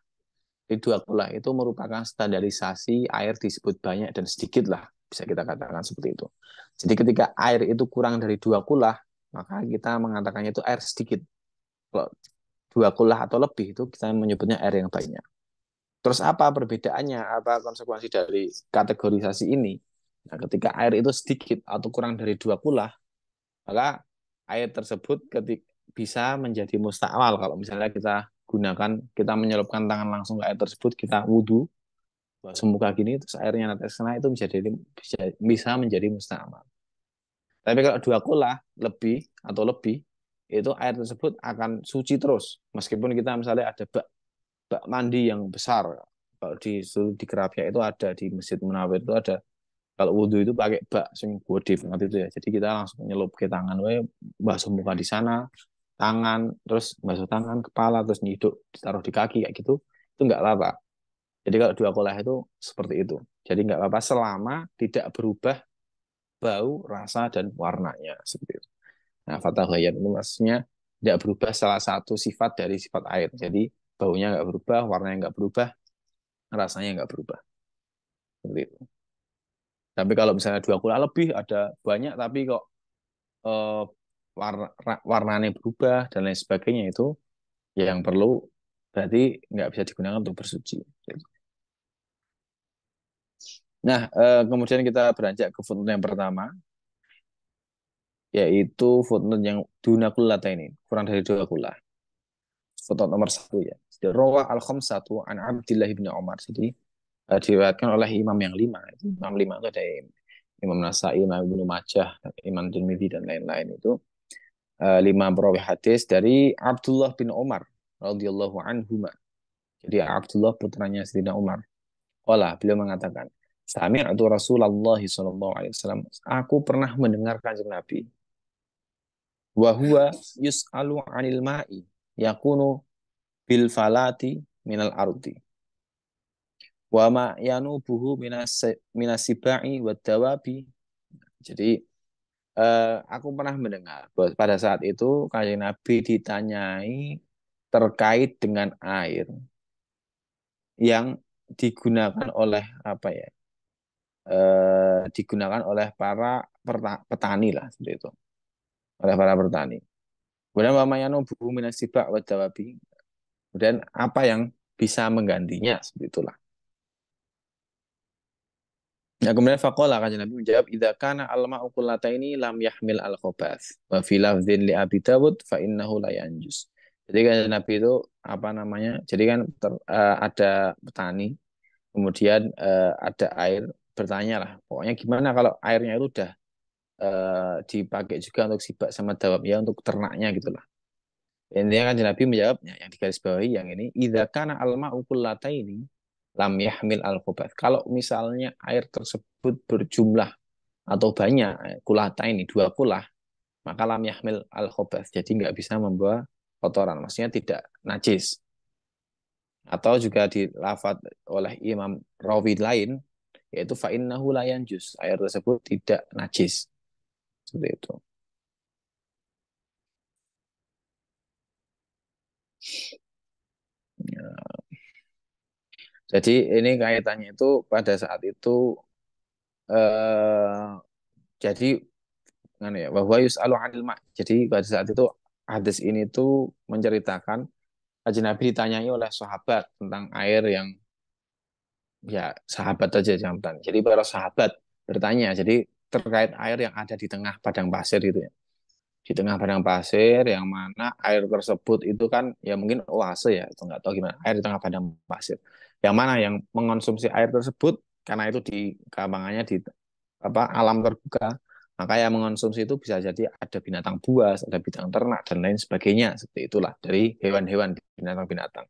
Di 2 kullah itu merupakan standarisasi air disebut banyak dan sedikit lah bisa kita katakan seperti itu. Jadi ketika air itu kurang dari 2 kullah maka kita mengatakannya itu air sedikit. Kalau 2 kullah atau lebih itu kita menyebutnya air yang banyak. Terus apa perbedaannya? Apa konsekuensi dari kategorisasi ini? Nah, ketika air itu sedikit atau kurang dari 2 kullah, maka air tersebut bisa menjadi musta'mal. Kalau misalnya kita menyelupkan tangan langsung ke air tersebut, kita wudhu, basuh muka gini, terus airnya netes kena itu bisa menjadi musta'mal. Tapi kalau 2 kullah lebih, itu air tersebut akan suci terus. Meskipun kita misalnya ada bak mandi yang besar. Kalau di Kerapia itu ada di Masjid Munawir itu ada kalau wudhu itu pakai bak sing gede banget itu ya. Jadi kita langsung nyelup ke tangan we basuh muka di sana, tangan, terus basuh tangan, kepala, terus nyiduk, ditaruh di kaki kayak gitu, itu nggak apa-apa. Jadi kalau dua kulah itu seperti itu. Jadi nggak apa-apa selama tidak berubah bau, rasa, dan warnanya seperti itu. Nah, fataghayyar itu maksudnya tidak berubah salah satu sifat dari sifat air. Jadi baunya nggak berubah, warnanya nggak berubah, rasanya nggak berubah. Seperti itu. Tapi kalau misalnya dua kula lebih ada banyak tapi kok eh, warnanya berubah dan lain sebagainya itu yang perlu berarti nggak bisa digunakan untuk bersuci. Nah, kemudian kita beranjak ke footnote yang pertama, yaitu footnote yang duna kullata ini, kurang dari dua kula. Footnote nomor satu ya. Rawah al-khamsatu an Abdillah bin Umar. Jadi diriwayatkan oleh imam yang lima. Imam lima itu ada Imam Nasai, Imam Ibnu Majah, Imam Tirmidzi dan lain-lain itu lima perawi hadis dari Abdullah bin Umar radhiyallahu anhu. Jadi Abdullah putranya Sayyidina Umar. Qala, beliau mengatakan, Sami'tu Rasulullah sallallahu alaihi wasallam. Aku pernah mendengar Kanjeng Nabi. Wa huwa yus'alu 'anil ma'i yakunu bil falati minal ardi. Wa ma yanubuhu minasibai wa dawabi. Jadi aku pernah mendengar bahwa pada saat itu Kanjeng Nabi ditanyai terkait dengan air yang digunakan oleh apa ya? Digunakan oleh para petani lah seperti itu, oleh para petani. Kemudian wamayano buhu minasibak wadawabi. Kemudian apa yang bisa menggantinya seperti itulah. Nah, kemudian faqala kan Nabi menjawab idza kana al-ma'u ini lam yahmil al-khabath wa fi lafdzin li Abi Dawud fa innahu la yanjus. Jadi kan Nabi itu apa namanya? Jadi kan ada petani, kemudian ada air, bertanya lah. Pokoknya gimana kalau airnya itu udah dipakai juga untuk sibak sama dawab ya untuk ternaknya gitulah. Intinya kan Nabi menjawabnya yang digarisbawahi yang ini idza kana al-ma'u ini lam yahmil al-khubath. Kalau misalnya air tersebut berjumlah atau banyak kulata ini dua kulah, maka lam yahmil al-khubath. Jadi nggak bisa membawa kotoran, maksudnya tidak najis. Atau juga dilafat oleh Imam Rawi lain yaitu fa innahu la yanjus. Air tersebut tidak najis. Seperti itu. Ya. Jadi ini kaitannya itu pada saat itu eh, jadi kan ya bahwa yus'alu 'anil ma. Jadi pada saat itu hadis ini tuh menceritakan Haji Nabi ditanyai oleh sahabat tentang air yang ya sahabat aja jangan tanya. Jadi para sahabat bertanya jadi terkait air yang ada di tengah padang pasir itu ya. Di tengah padang pasir yang mana air tersebut itu kan ya mungkin oase ya itu nggak tahu gimana air di tengah padang pasir yang mana yang mengonsumsi air tersebut karena itu di kambangannya di apa alam terbuka maka yang mengonsumsi itu bisa jadi ada binatang buas ada binatang ternak dan lain sebagainya seperti itulah dari hewan-hewan binatang-binatang.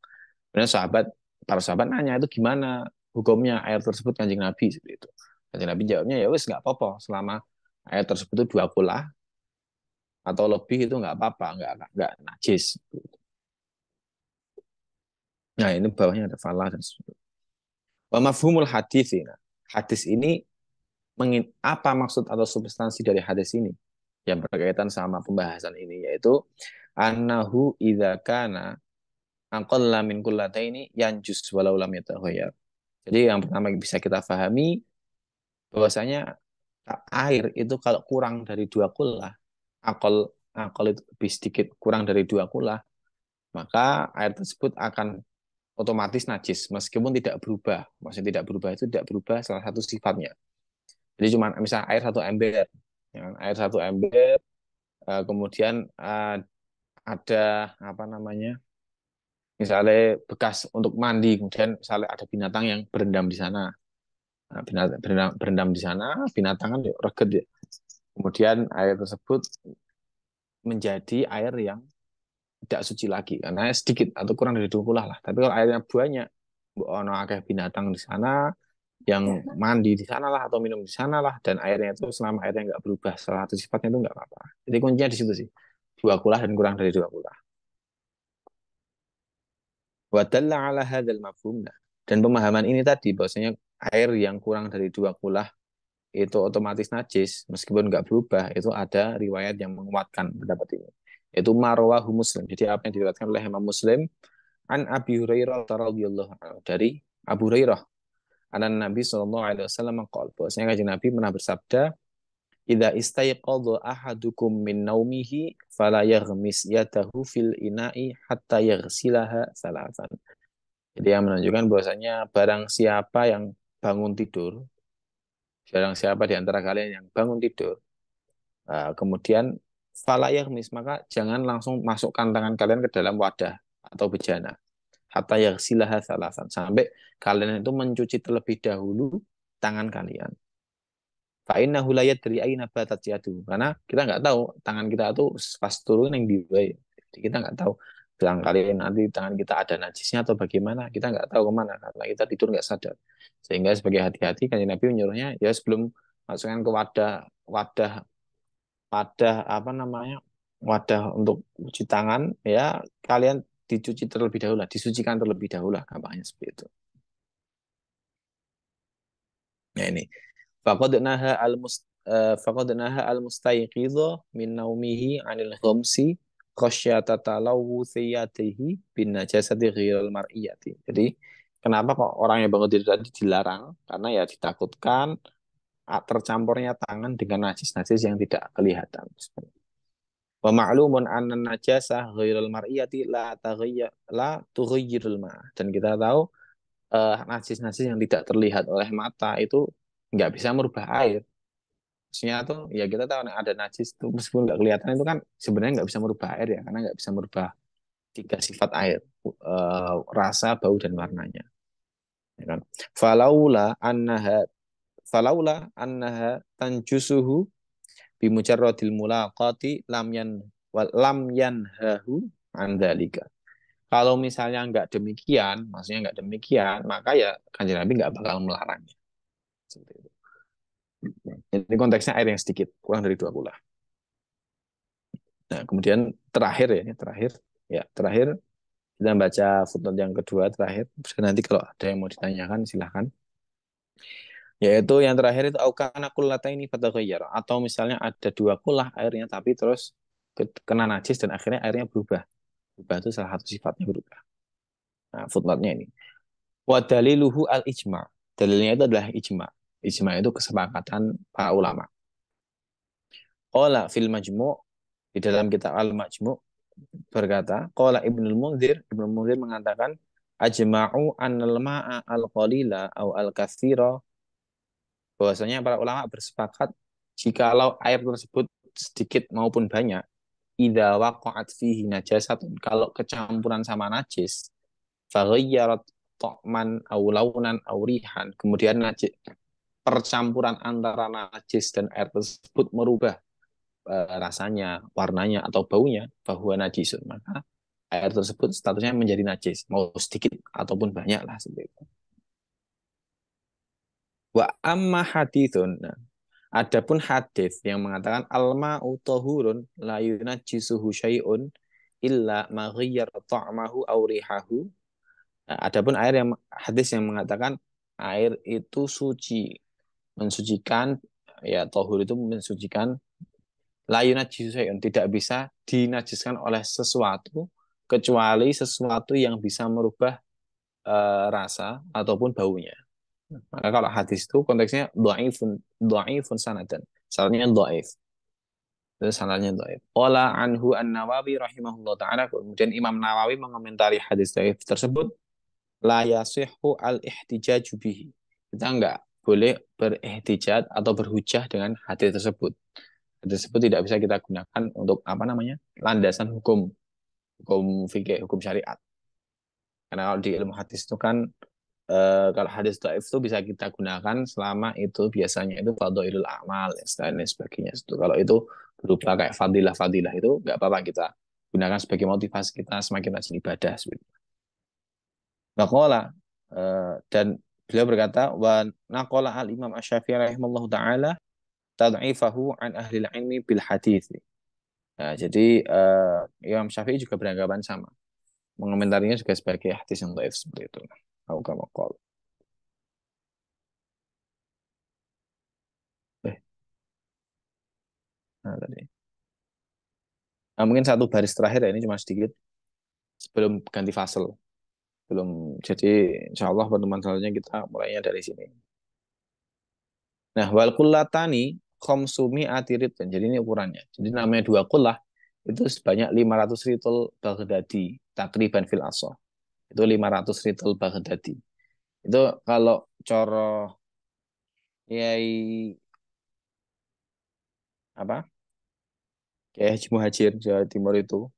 Kemudian para sahabat nanya itu gimana hukumnya air tersebut Kanjeng Nabi seperti itu. Kanjeng Nabi jawabnya ya wis nggak apa-apa selama air tersebut itu dua kula atau lebih itu nggak apa-apa, nggak najis. Nah ini bawahnya ada falah dan sebagainya. Wa mafhumul hadis ini. Hadis ini apa maksud atau substansi dari hadis ini yang berkaitan sama pembahasan ini yaitu annahu idza kana aqalla min kullataini yanjus walau lam yataghayyar. Jadi yang pertama bisa kita pahami bahwasanya air itu kalau kurang dari dua kullah, akol akol itu lebih sedikit kurang dari dua kullah, maka air tersebut akan otomatis najis meskipun tidak berubah. Maksudnya tidak berubah itu tidak berubah salah satu sifatnya. Jadi cuma misalnya air satu ember, ya, air satu ember, kemudian ada apa namanya, misalnya bekas untuk mandi, kemudian misalnya ada binatang yang berendam di sana, nah, berendam di sana, binatang kan reget ya. Kemudian air tersebut menjadi air yang tidak suci lagi karena sedikit atau kurang dari 20 lah. Tapi kalau airnya banyak, ono akeh binatang di sana yang mandi di sana lah atau minum di sana lah dan airnya itu selama airnya nggak berubah salah satu sifatnya itu nggak apa-apa. Jadi kuncinya di situ sih. dua kulah dan kurang dari dua kulah. Wa dalla ala hadzal mafhum. Dan pemahaman ini tadi bahwasanya air yang kurang dari dua kulah itu otomatis najis meskipun nggak berubah, itu ada riwayat yang menguatkan pendapat ini. Itu marwahu Muslim. Jadi apa yang diriwayatkan oleh Imam Muslim an Abi Hurairah radhiyallahu anhu, dari Abu Hurairah anan Nabi sallallahu alaihi wasallam qol, bahwasanya kanjeng Nabi pernah bersabda, idza istayqadha ahadukum min naumihi fala yaghmis yadahu fil ina'i hatta yaghsilaha salasan. Jadi yang menunjukkan bahwasanya barang siapa di antara kalian yang bangun tidur, kemudian fala yaghmis, maka jangan langsung masukkan tangan kalian ke dalam wadah atau bejana. Hatta yaghsilaha salasan, sampai kalian itu mencuci terlebih dahulu tangan kalian. Fa innahu la yadri aina batat yadu. Karena kita nggak tahu tangan kita tuh pas turun yang di bawah. Jadi kita nggak tahu barangkali nanti tangan kita ada najisnya atau bagaimana. Kita nggak tahu kemana karena kita tidur nggak sadar. Sehingga sebagai hati-hati kan Nabi menyuruhnya ya sebelum masukkan ke wadah wadah wadah apa namanya wadah untuk cuci tangan, ya kalian dicuci terlebih dahulu lah, disucikan terlebih dahulu lah, gampangnya seperti itu. Nah ini faqad naha al mustayqidha min naumihi 'anil khamsi khasyata talawuthiyatihi bin najasati ghairal mar'iyati. Jadi kenapa kok orang yang bangun tidur tadi dilarang? Karena ya ditakutkan tercampurnya tangan dengan najis-najis yang tidak kelihatan. Wa ma'lumun anna najasah ghairal mar'iyati la tughayyirul ma'. Dan kita tahu najis-najis yang tidak terlihat oleh mata itu nggak bisa merubah air. Maksudnya tuh ya kita tahu ada najis itu meskipun nggak kelihatan itu kan sebenarnya nggak bisa merubah air ya, karena nggak bisa merubah tiga sifat air, rasa, bau, dan warnanya. Ya kan? Falaula annaha falaula annaha tanjusuhu bimujarradil mulaqati lam yanhahu an dzalika. Kalau misalnya nggak demikian, maksudnya nggak demikian, maka ya kanjeng Nabi nggak bakal melarangnya. Seperti itu. Ini konteksnya air yang sedikit, kurang dari dua kulah. Nah, kemudian terakhir ya, terakhir kita baca footnote yang kedua terakhir. Nanti kalau ada yang mau ditanyakan silahkan. Yaitu yang terakhir itu aukana kullataini fataghayyara, atau misalnya ada dua kulah airnya tapi terus kena najis dan akhirnya airnya berubah. Berubah itu salah satu sifatnya berubah. Nah, footnote-nya ini. Wa daliluhu al-ijma'. Dalilnya itu adalah ijma'. Ijma' itu kesepakatan para ulama. Qala fil majmu' di dalam kitab al-majmu' berkata, qala Ibnul Munzir mengatakan, ajma'u annal ma'a al-qalila au al-katsira, bahwasanya para ulama bersepakat jikalau air tersebut sedikit maupun banyak, idza waqa'at fihi najasatun, kalau kecampuran sama najis, faghayyarat ta'man au launan au rihan, kemudian najis percampuran antara najis dan air tersebut merubah rasanya, warnanya atau baunya, bahwa najisun, maka air tersebut statusnya menjadi najis, mau sedikit ataupun banyak lah seperti itu. Wa amma hadithun, nah, adapun hadis yang mengatakan al-ma'u tahurun la yunajjisuhu syai'un illa ma ghayyara ta'mahu aw rihahu. Nah, adapun hadis yang mengatakan air itu suci, mensucikan, ya tahur itu mensucikan, la yunajjisu syai'un, tidak bisa dinajiskan oleh sesuatu kecuali sesuatu yang bisa merubah rasa ataupun baunya. Maka kalau hadis itu konteksnya dhaifun sanadan. Sanadnya dhaif. Itu sanadnya dhaif. Qala anhu An-Nawawi rahimahullah taala, kemudian Imam Nawawi mengomentari hadis dhaif tersebut, la yasihhu al-ihtijaju bihi. Kita enggak boleh berihtijaj atau berhujah dengan hadis tersebut. Hadis tersebut tidak bisa kita gunakan untuk apa namanya? Landasan hukum, hukum fikih, hukum syariat. Karena kalau di ilmu hadis itu kan kalau hadis dhaif itu bisa kita gunakan selama itu biasanya itu fadhailul amal dan lain sebagainya. Itu kalau itu berupa kayak fadilah-fadilah itu nggak apa-apa kita gunakan sebagai motivasi kita semakin rajin ibadah. Naqala, dan beliau berkata, wa naqala al Imam Asy-Syafi'i rahimallahu taala tad'ifahu an ahli ilmi bil hadis. Nah, jadi Imam Syafi'i juga beranggapan sama. Mengomentarinya juga sebagai hadis yang dhaif seperti itu. Aku kamu call. Eh, nah, tadi. Nah, mungkin satu baris terakhir ya, ini cuma sedikit sebelum ganti fase. Belum. Jadi insya Allah pertemuan selanjutnya kita mulainya dari sini. Nah, wal kullatani khomsumi atirit. Jadi ini ukurannya. Jadi namanya dua kullah itu sebanyak 500 ritul Baghdadi takriban fil asoh. Itu 500 ritul Baghdadi. Itu kalau coro Yai apa? Kiai Haji Muhajir Jawa Timur itu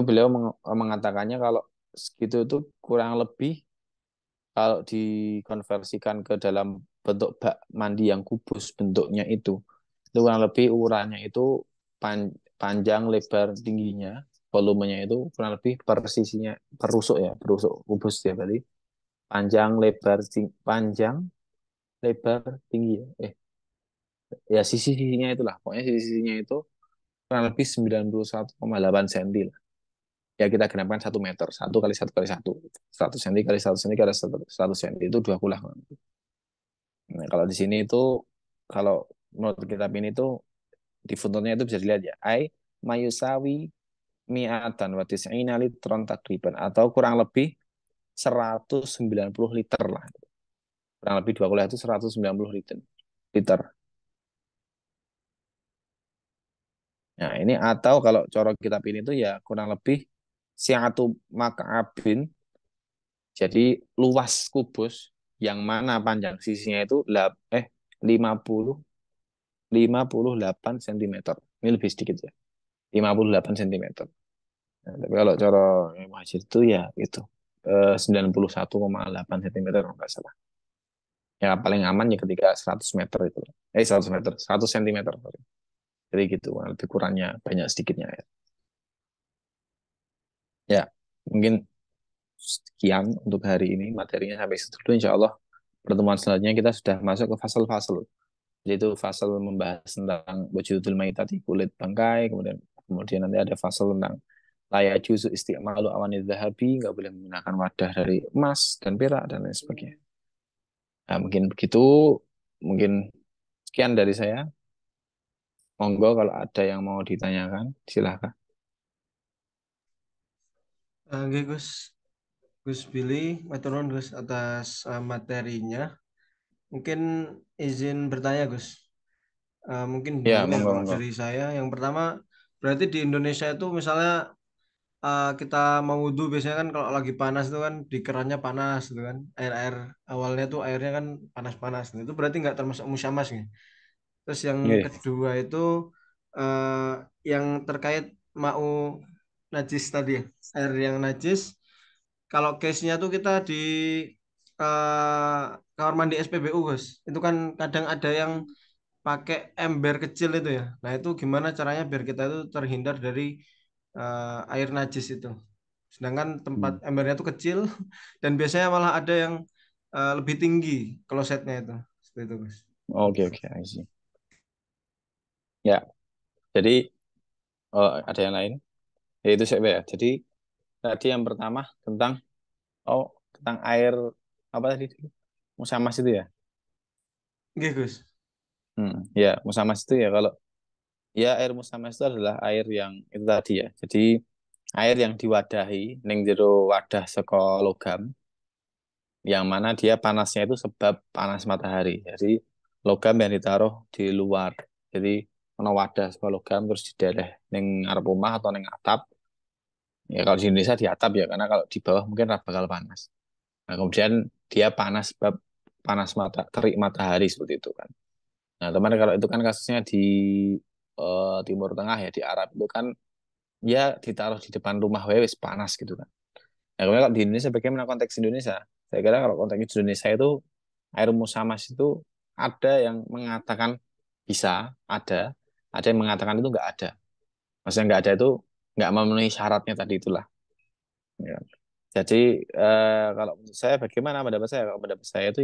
beliau mengatakannya kalau segitu itu kurang lebih kalau dikonversikan ke dalam bentuk bak mandi yang kubus bentuknya itu kurang lebih ukurannya itu panjang, lebar, tingginya, volumenya itu kurang lebih per sisinya, per rusuk ya, per rusuk kubus ya berarti panjang, lebar, panjang, lebar, tinggi ya. Ya sisi-sisinya itulah, pokoknya sisi-sisinya itu kurang lebih 91,8 cm lah. Ya kita genapkan 1 meter, 1 kali 1 kali 1, 100 cm kali 100 cm kali 100 cm itu 20 lah. Nah, kalau di sini itu kalau menurut kitab ini tuh di footnote-nya itu bisa dilihat ya. Ai mayusawi mi'atan wa tis'ina litron takriban atau kurang lebih 190 liter lah. Kurang lebih 2 kuliah itu 190 liter. Liter. Nah, ini atau kalau corok kitab ini tuh ya kurang lebih siatu mak'abin. Jadi luas kubus yang mana panjang sisinya itu 50 58 cm. Ini lebih sedikit ya. 58 cm. Nah, tapi kalau cara Masjid itu ya itu 91,8 cm kalau nggak salah. Ya paling aman ya ketika 100 meter itu. 100 meter, 100 cm. Sorry. Jadi gitu, lebih kurangnya banyak sedikitnya ya. Ya, mungkin sekian untuk hari ini materinya sampai situ dulu. Insya Allah pertemuan selanjutnya kita sudah masuk ke fase-fase. Jadi itu fase membahas tentang wujudul maitati kulit bangkai, kemudian kemudian nanti ada fase tentang layak juzu istiqmalu awanid zahabi, nggak boleh menggunakan wadah dari emas dan perak dan lain sebagainya. Nah, mungkin begitu, mungkin sekian dari saya. Monggo kalau ada yang mau ditanyakan, silahkan. Oke, Gus. Gus Billy, matur nuwun Gus atas materinya. Mungkin izin bertanya Gus. Mungkin Ya, dua ya monggo, kalau monggo. dari saya. Yang pertama, berarti di Indonesia itu misalnya kita mau wudhu biasanya kan kalau lagi panas itu kan di kerannya panas gitu kan. Air-air awalnya tuh airnya kan panas-panas. Nah, itu berarti nggak termasuk musyamas nih. Terus yang Oke. kedua itu eh, yang terkait mau najis tadi ya. Air yang najis. Kalau case-nya tuh kita di kamar mandi SPBU, Gus. Itu kan kadang ada yang pakai ember kecil itu ya. Nah, itu gimana caranya biar kita itu terhindar dari air najis itu. Sedangkan tempat Hmm. embernya itu kecil dan biasanya malah ada yang lebih tinggi klosetnya itu. Seperti itu, Gus. Oke, oke, I see. Ya, jadi ada yang lain? Ya itu saya ya. Jadi tadi yang pertama tentang air apa tadi? Musamas itu ya. Oke, Gus. Ya, musamas itu ya kalau ya air musamas itu adalah air yang itu tadi ya. Jadi air yang diwadahi ning jero wadah saka logam yang mana dia panasnya itu sebab panas matahari. Jadi logam yang ditaruh di luar. Jadi ono wadah saka logam terus dideleh ning ngarep rumah atau ning atap. Ya kalau di Indonesia di atap ya karena kalau di bawah mungkin bakal panas. Nah, kemudian dia panas sebab panas terik matahari seperti itu kan. Nah, teman kalau itu kan kasusnya di Timur Tengah ya di Arab itu kan ya ditaruh di depan rumah wes panas gitu kan. Nah, kemudian kalau di Indonesia bagaimana konteks Indonesia? Saya kira kalau konteks Indonesia itu air musamas itu ada yang mengatakan bisa, ada yang mengatakan itu nggak ada. Maksudnya nggak ada itu nggak memenuhi syaratnya tadi itulah. Ya. Jadi kalau menurut saya bagaimana pendapat saya? Kalau pendapat saya itu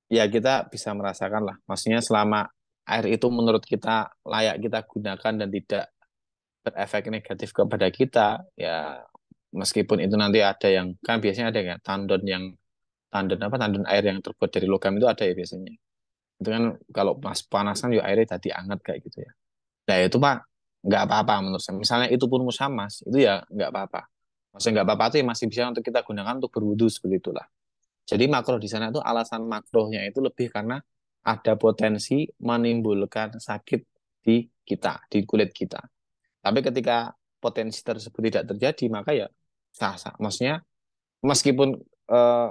ya kita bisa merasakan lah. Maksudnya selama air itu menurut kita layak kita gunakan dan tidak berefek negatif kepada kita, ya meskipun itu nanti ada yang kan biasanya ada ya tandon air yang terbuat dari logam itu ada ya biasanya. Itu kan kalau pas panasan ya airnya jadi anget kayak gitu ya. Nah itu Pak nggak apa-apa menurut saya. Misalnya itu pun musamas itu ya nggak apa-apa. Maksudnya nggak apa-apa itu ya masih bisa untuk kita gunakan untuk berwudu seperti itulah. Jadi makro di sana itu alasan makronya itu lebih karena ada potensi menimbulkan sakit di kita, di kulit kita. Tapi ketika potensi tersebut tidak terjadi, maka ya sah-sah. Maksudnya meskipun eh,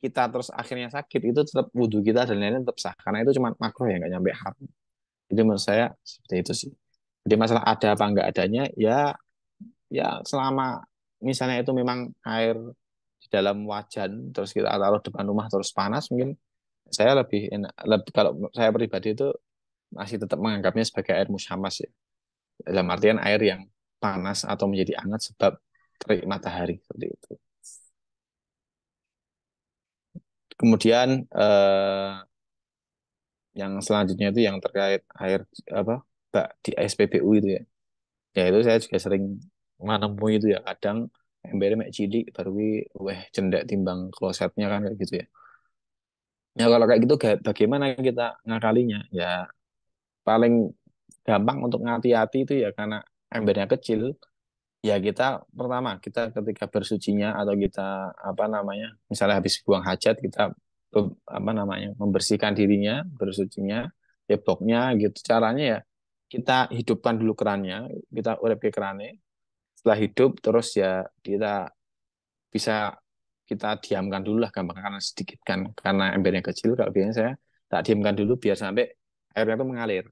kita terus akhirnya sakit, itu tetap wudhu kita dan lain-lain tetap sah. Karena itu cuma makro ya, nggak nyampe haram. Jadi menurut saya seperti itu sih. Jadi masalah ada apa nggak adanya, ya ya selama misalnya itu memang air di dalam wajan, terus kita taruh depan rumah terus panas, mungkin saya lebih enak. Kalau saya pribadi itu masih tetap menganggapnya sebagai air musyamas ya. Dalam artian air yang panas atau menjadi hangat sebab terik matahari seperti itu. Kemudian yang selanjutnya itu yang terkait air apa di SPBU itu ya. Ya itu saya juga sering menemui itu ya. Kadang embernya mek cilik baru weh cendek timbang klosetnya kan kayak gitu ya. Ya kalau kayak gitu bagaimana kita ngakalinya? Ya paling gampang untuk ngati-hati itu ya karena embernya kecil. Ya kita pertama kita ketika bersucinya atau kita apa namanya misalnya habis buang hajat kita apa namanya membersihkan dirinya bersucinya ceboknya gitu caranya ya kita hidupkan dulu kerannya kita urep ke kerannya setelah hidup terus ya kita bisa kita diamkan dulu lah gampang karena sedikit kan karena embernya kecil kalau biasanya saya tak diamkan dulu biar sampai airnya itu mengalir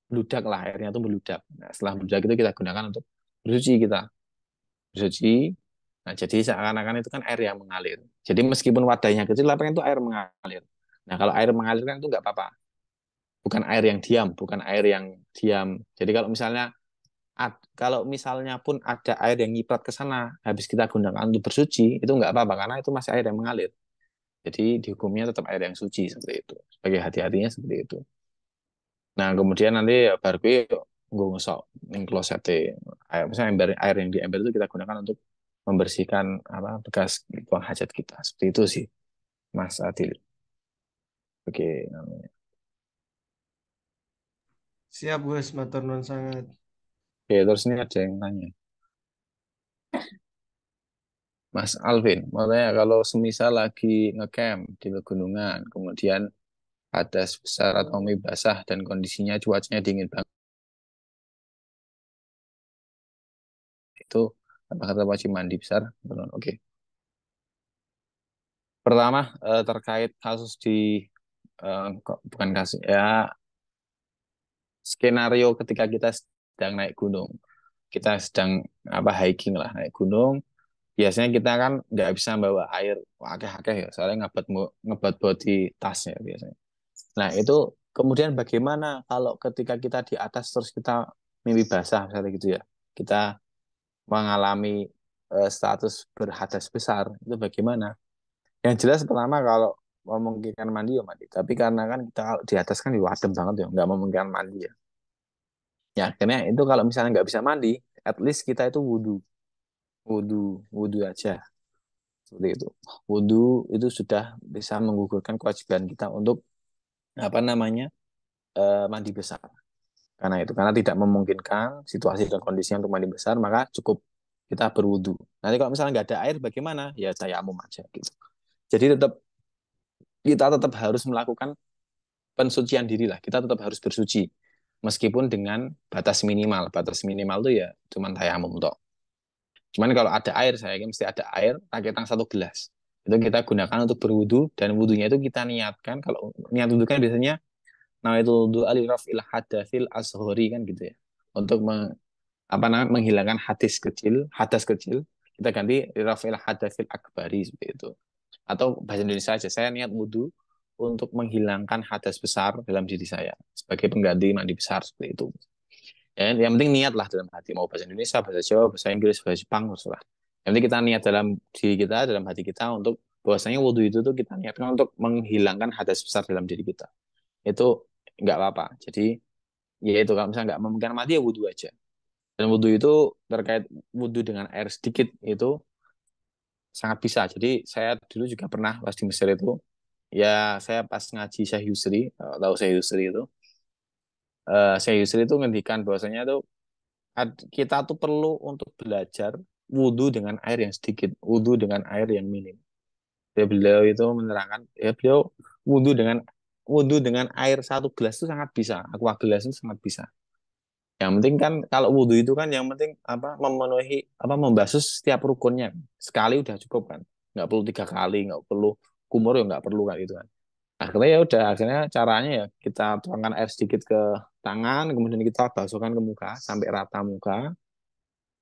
meludak lah airnya itu meludak nah, setelah meludak itu kita gunakan untuk bersuci kita bersuci. Nah, jadi seakan-akan itu kan air yang mengalir. Jadi meskipun wadahnya kecil, tapi kan itu air mengalir. Nah, kalau air mengalir kan itu nggak apa-apa. Bukan air yang diam, bukan air yang diam. Jadi kalau misalnya pun ada air yang nyiprat ke sana, habis kita gunakan untuk bersuci, itu nggak apa-apa karena itu masih air yang mengalir. Jadi dihukumnya tetap air yang suci seperti itu. Sebagai hati-hatinya seperti itu. Nah, kemudian nanti ya baru gue ngosok ning kloset air misalnya air yang di ember itu kita gunakan untuk membersihkan apa bekas buang hajat kita. Seperti itu sih, Mas Adil. Oke, namanya. Siap Gus, matur nuwun sangat. Oke, terus ini ada yang tanya. Mas Alvin, mau tanya kalau semisal lagi ngecamp di pegunungan, kemudian ada besar atau mie basah dan kondisinya cuacanya dingin banget, itu apakah kita wajib mandi besar? Oke. Pertama terkait kasus bukan kasus ya skenario ketika kita sedang naik gunung, kita sedang apa hiking lah naik gunung, biasanya kita kan nggak bisa bawa air akeh-akeh ya, soalnya ngebat body tasnya biasanya. Nah itu kemudian bagaimana kalau ketika kita di atas terus kita mimpi basah misalnya gitu ya, kita mengalami status berhadas besar itu bagaimana? Yang jelas pertama kalau memungkinkan mandi ya mandi. Tapi karena kan kita kalau di atas kan adem banget ya, nggak memungkinkan mandi ya. Ya akhirnya itu kalau misalnya nggak bisa mandi, at least kita itu wudhu aja seperti itu. Wudhu itu sudah bisa menggugurkan kewajiban kita untuk apa namanya mandi besar. Karena tidak memungkinkan situasi dan kondisinya untuk mandi besar, maka cukup kita berwudhu. Nanti kalau misalnya nggak ada air, bagaimana? Ya tayamum aja gitu. Jadi kita tetap harus melakukan pensucian diri lah. Kita tetap harus bersuci meskipun dengan batas minimal. Batas minimal itu ya cuma tayamum toh. Cuman kalau ada air, saya yakin mesti ada air, rakitan 1 gelas. Itu kita gunakan untuk berwudu dan wudunya itu kita niatkan. Kalau niat wudu kan biasanya nawaitul wudu ali rafil hadatsil ashori kan gitu ya. Untuk menghilangkan hadas kecil, kita ganti rafil hadatsil akbari seperti itu. Atau bahasa Indonesia aja, saya niat wudu untuk menghilangkan hadas besar dalam diri saya sebagai pengganti mandi besar seperti itu. Ya, yang penting niat lah dalam hati mau bahasa Indonesia, bahasa Jawa, bahasa Inggris, bahasa Jepang terserah. Yang penting kita niat dalam diri kita, dalam hati kita untuk bahwasanya wudhu itu tuh kita niatkan untuk menghilangkan hadas besar dalam diri kita. Itu nggak apa-apa. Jadi ya itu kalau misalnya nggak memungkinkan mati ya wudhu aja. Dan wudhu itu terkait wudhu dengan air sedikit itu sangat bisa. Jadi saya dulu juga pernah pas di Mesir itu, ya saya pas ngaji Syekh Yusri, tahu Syekh Yusri itu, Syekh Yusri itu ngendikan bahwasanya tuh kita tuh perlu untuk belajar wudhu dengan air yang sedikit, wudhu dengan air yang minim. Ya, beliau itu menerangkan, ya beliau wudhu dengan wudhu dengan air 1 gelas itu sangat bisa, aqua gelas itu sangat bisa. Yang penting kan kalau wudhu itu kan yang penting apa memenuhi apa membasuh setiap rukunnya. Sekali udah cukup kan. Nggak perlu 3 kali, nggak perlu kumur ya nggak perlu kan itu kan. Akhirnya ya udah akhirnya caranya ya kita tuangkan air sedikit ke tangan, kemudian kita basuhkan ke muka sampai rata muka.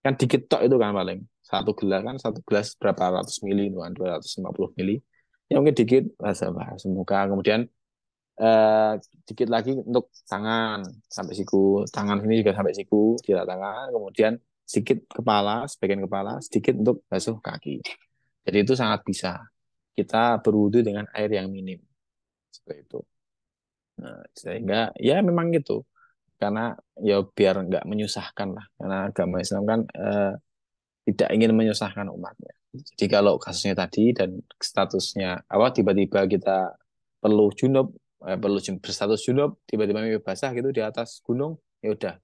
Kan dikit tok itu kan paling. 1 gelas kan 1 gelas berapa ratus mili itu kan 250 mili. Ya mungkin dikit basuh muka kemudian eh, dikit lagi untuk tangan sampai siku, tangan ini juga sampai siku, diratakan, kemudian sedikit kepala, sebagian kepala, sedikit untuk basuh kaki. Jadi itu sangat bisa kita berwudu dengan air yang minim seperti itu. Nah, sehingga ya memang gitu, karena ya biar nggak menyusahkan lah, karena agama Islam kan tidak ingin menyusahkan umatnya. Jadi kalau kasusnya tadi dan statusnya apa tiba-tiba kita perlu junub, berstatus junub, tiba-tiba mimpi basah gitu di atas gunung, ya udah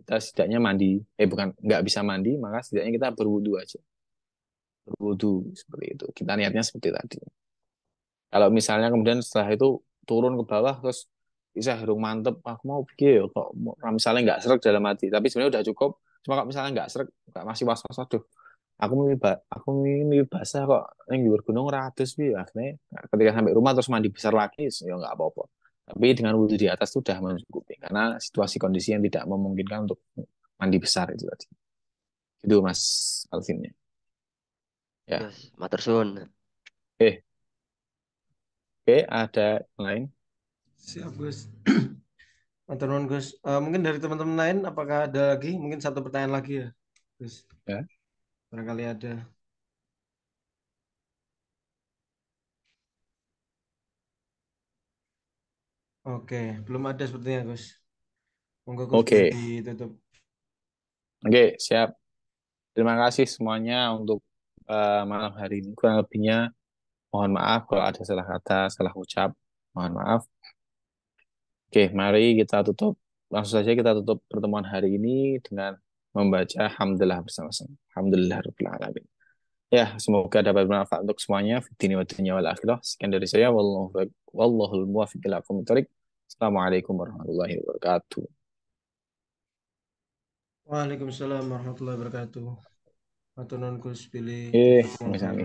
kita setidaknya mandi, bukan nggak bisa mandi, maka setidaknya kita berwudu aja, berwudu seperti itu. Kita niatnya seperti tadi. Kalau misalnya kemudian setelah itu turun ke bawah terus bisa hirung mantep, aku mau pikir ya kok misalnya nggak seret dalam hati, tapi sebenarnya udah cukup. Cuma kalau misalnya nggak seret, nggak masih was-was, aduh aku mimpi basah kok yang di gunung ratus bi akhirnya ketika sampai rumah terus mandi besar lagi ya nggak apa-apa, tapi dengan wudhu di atas itu sudah mencukupi karena situasi kondisi yang tidak memungkinkan untuk mandi besar itu tadi itu Mas Alvinnya ya. Yes, matur suwun. Oke, oke, ada yang lain? Siap, Gus. Matur nuwun, Gus. Mungkin dari teman-teman lain, apakah ada lagi? Mungkin satu pertanyaan lagi ya, Gus. Ya, Barangkali ada. Oke, belum ada sepertinya, Gus. Monggo, Gus, boleh oke, ditutup. oke, siap. Terima kasih semuanya untuk malam hari ini. Kurang lebihnya mohon maaf kalau ada salah kata, salah ucap. Mohon maaf. Oke, mari kita tutup. Langsung saja kita tutup pertemuan hari ini dengan membaca Hamdalah bersama-sama. Alhamdulillahirabbil alamin. Ya, semoga dapat bermanfaat untuk semuanya. Fitni wa dunya wal akhirah. Sekian dari saya. Wallahul muwaffiq ila aqwamit thoriq. Assalamualaikum warahmatullahi wabarakatuh. Waalaikumsalam warahmatullahi wabarakatuh. Matur nuwun, Gus. Pilih Eh, jazakumullah sami-sami. khairan.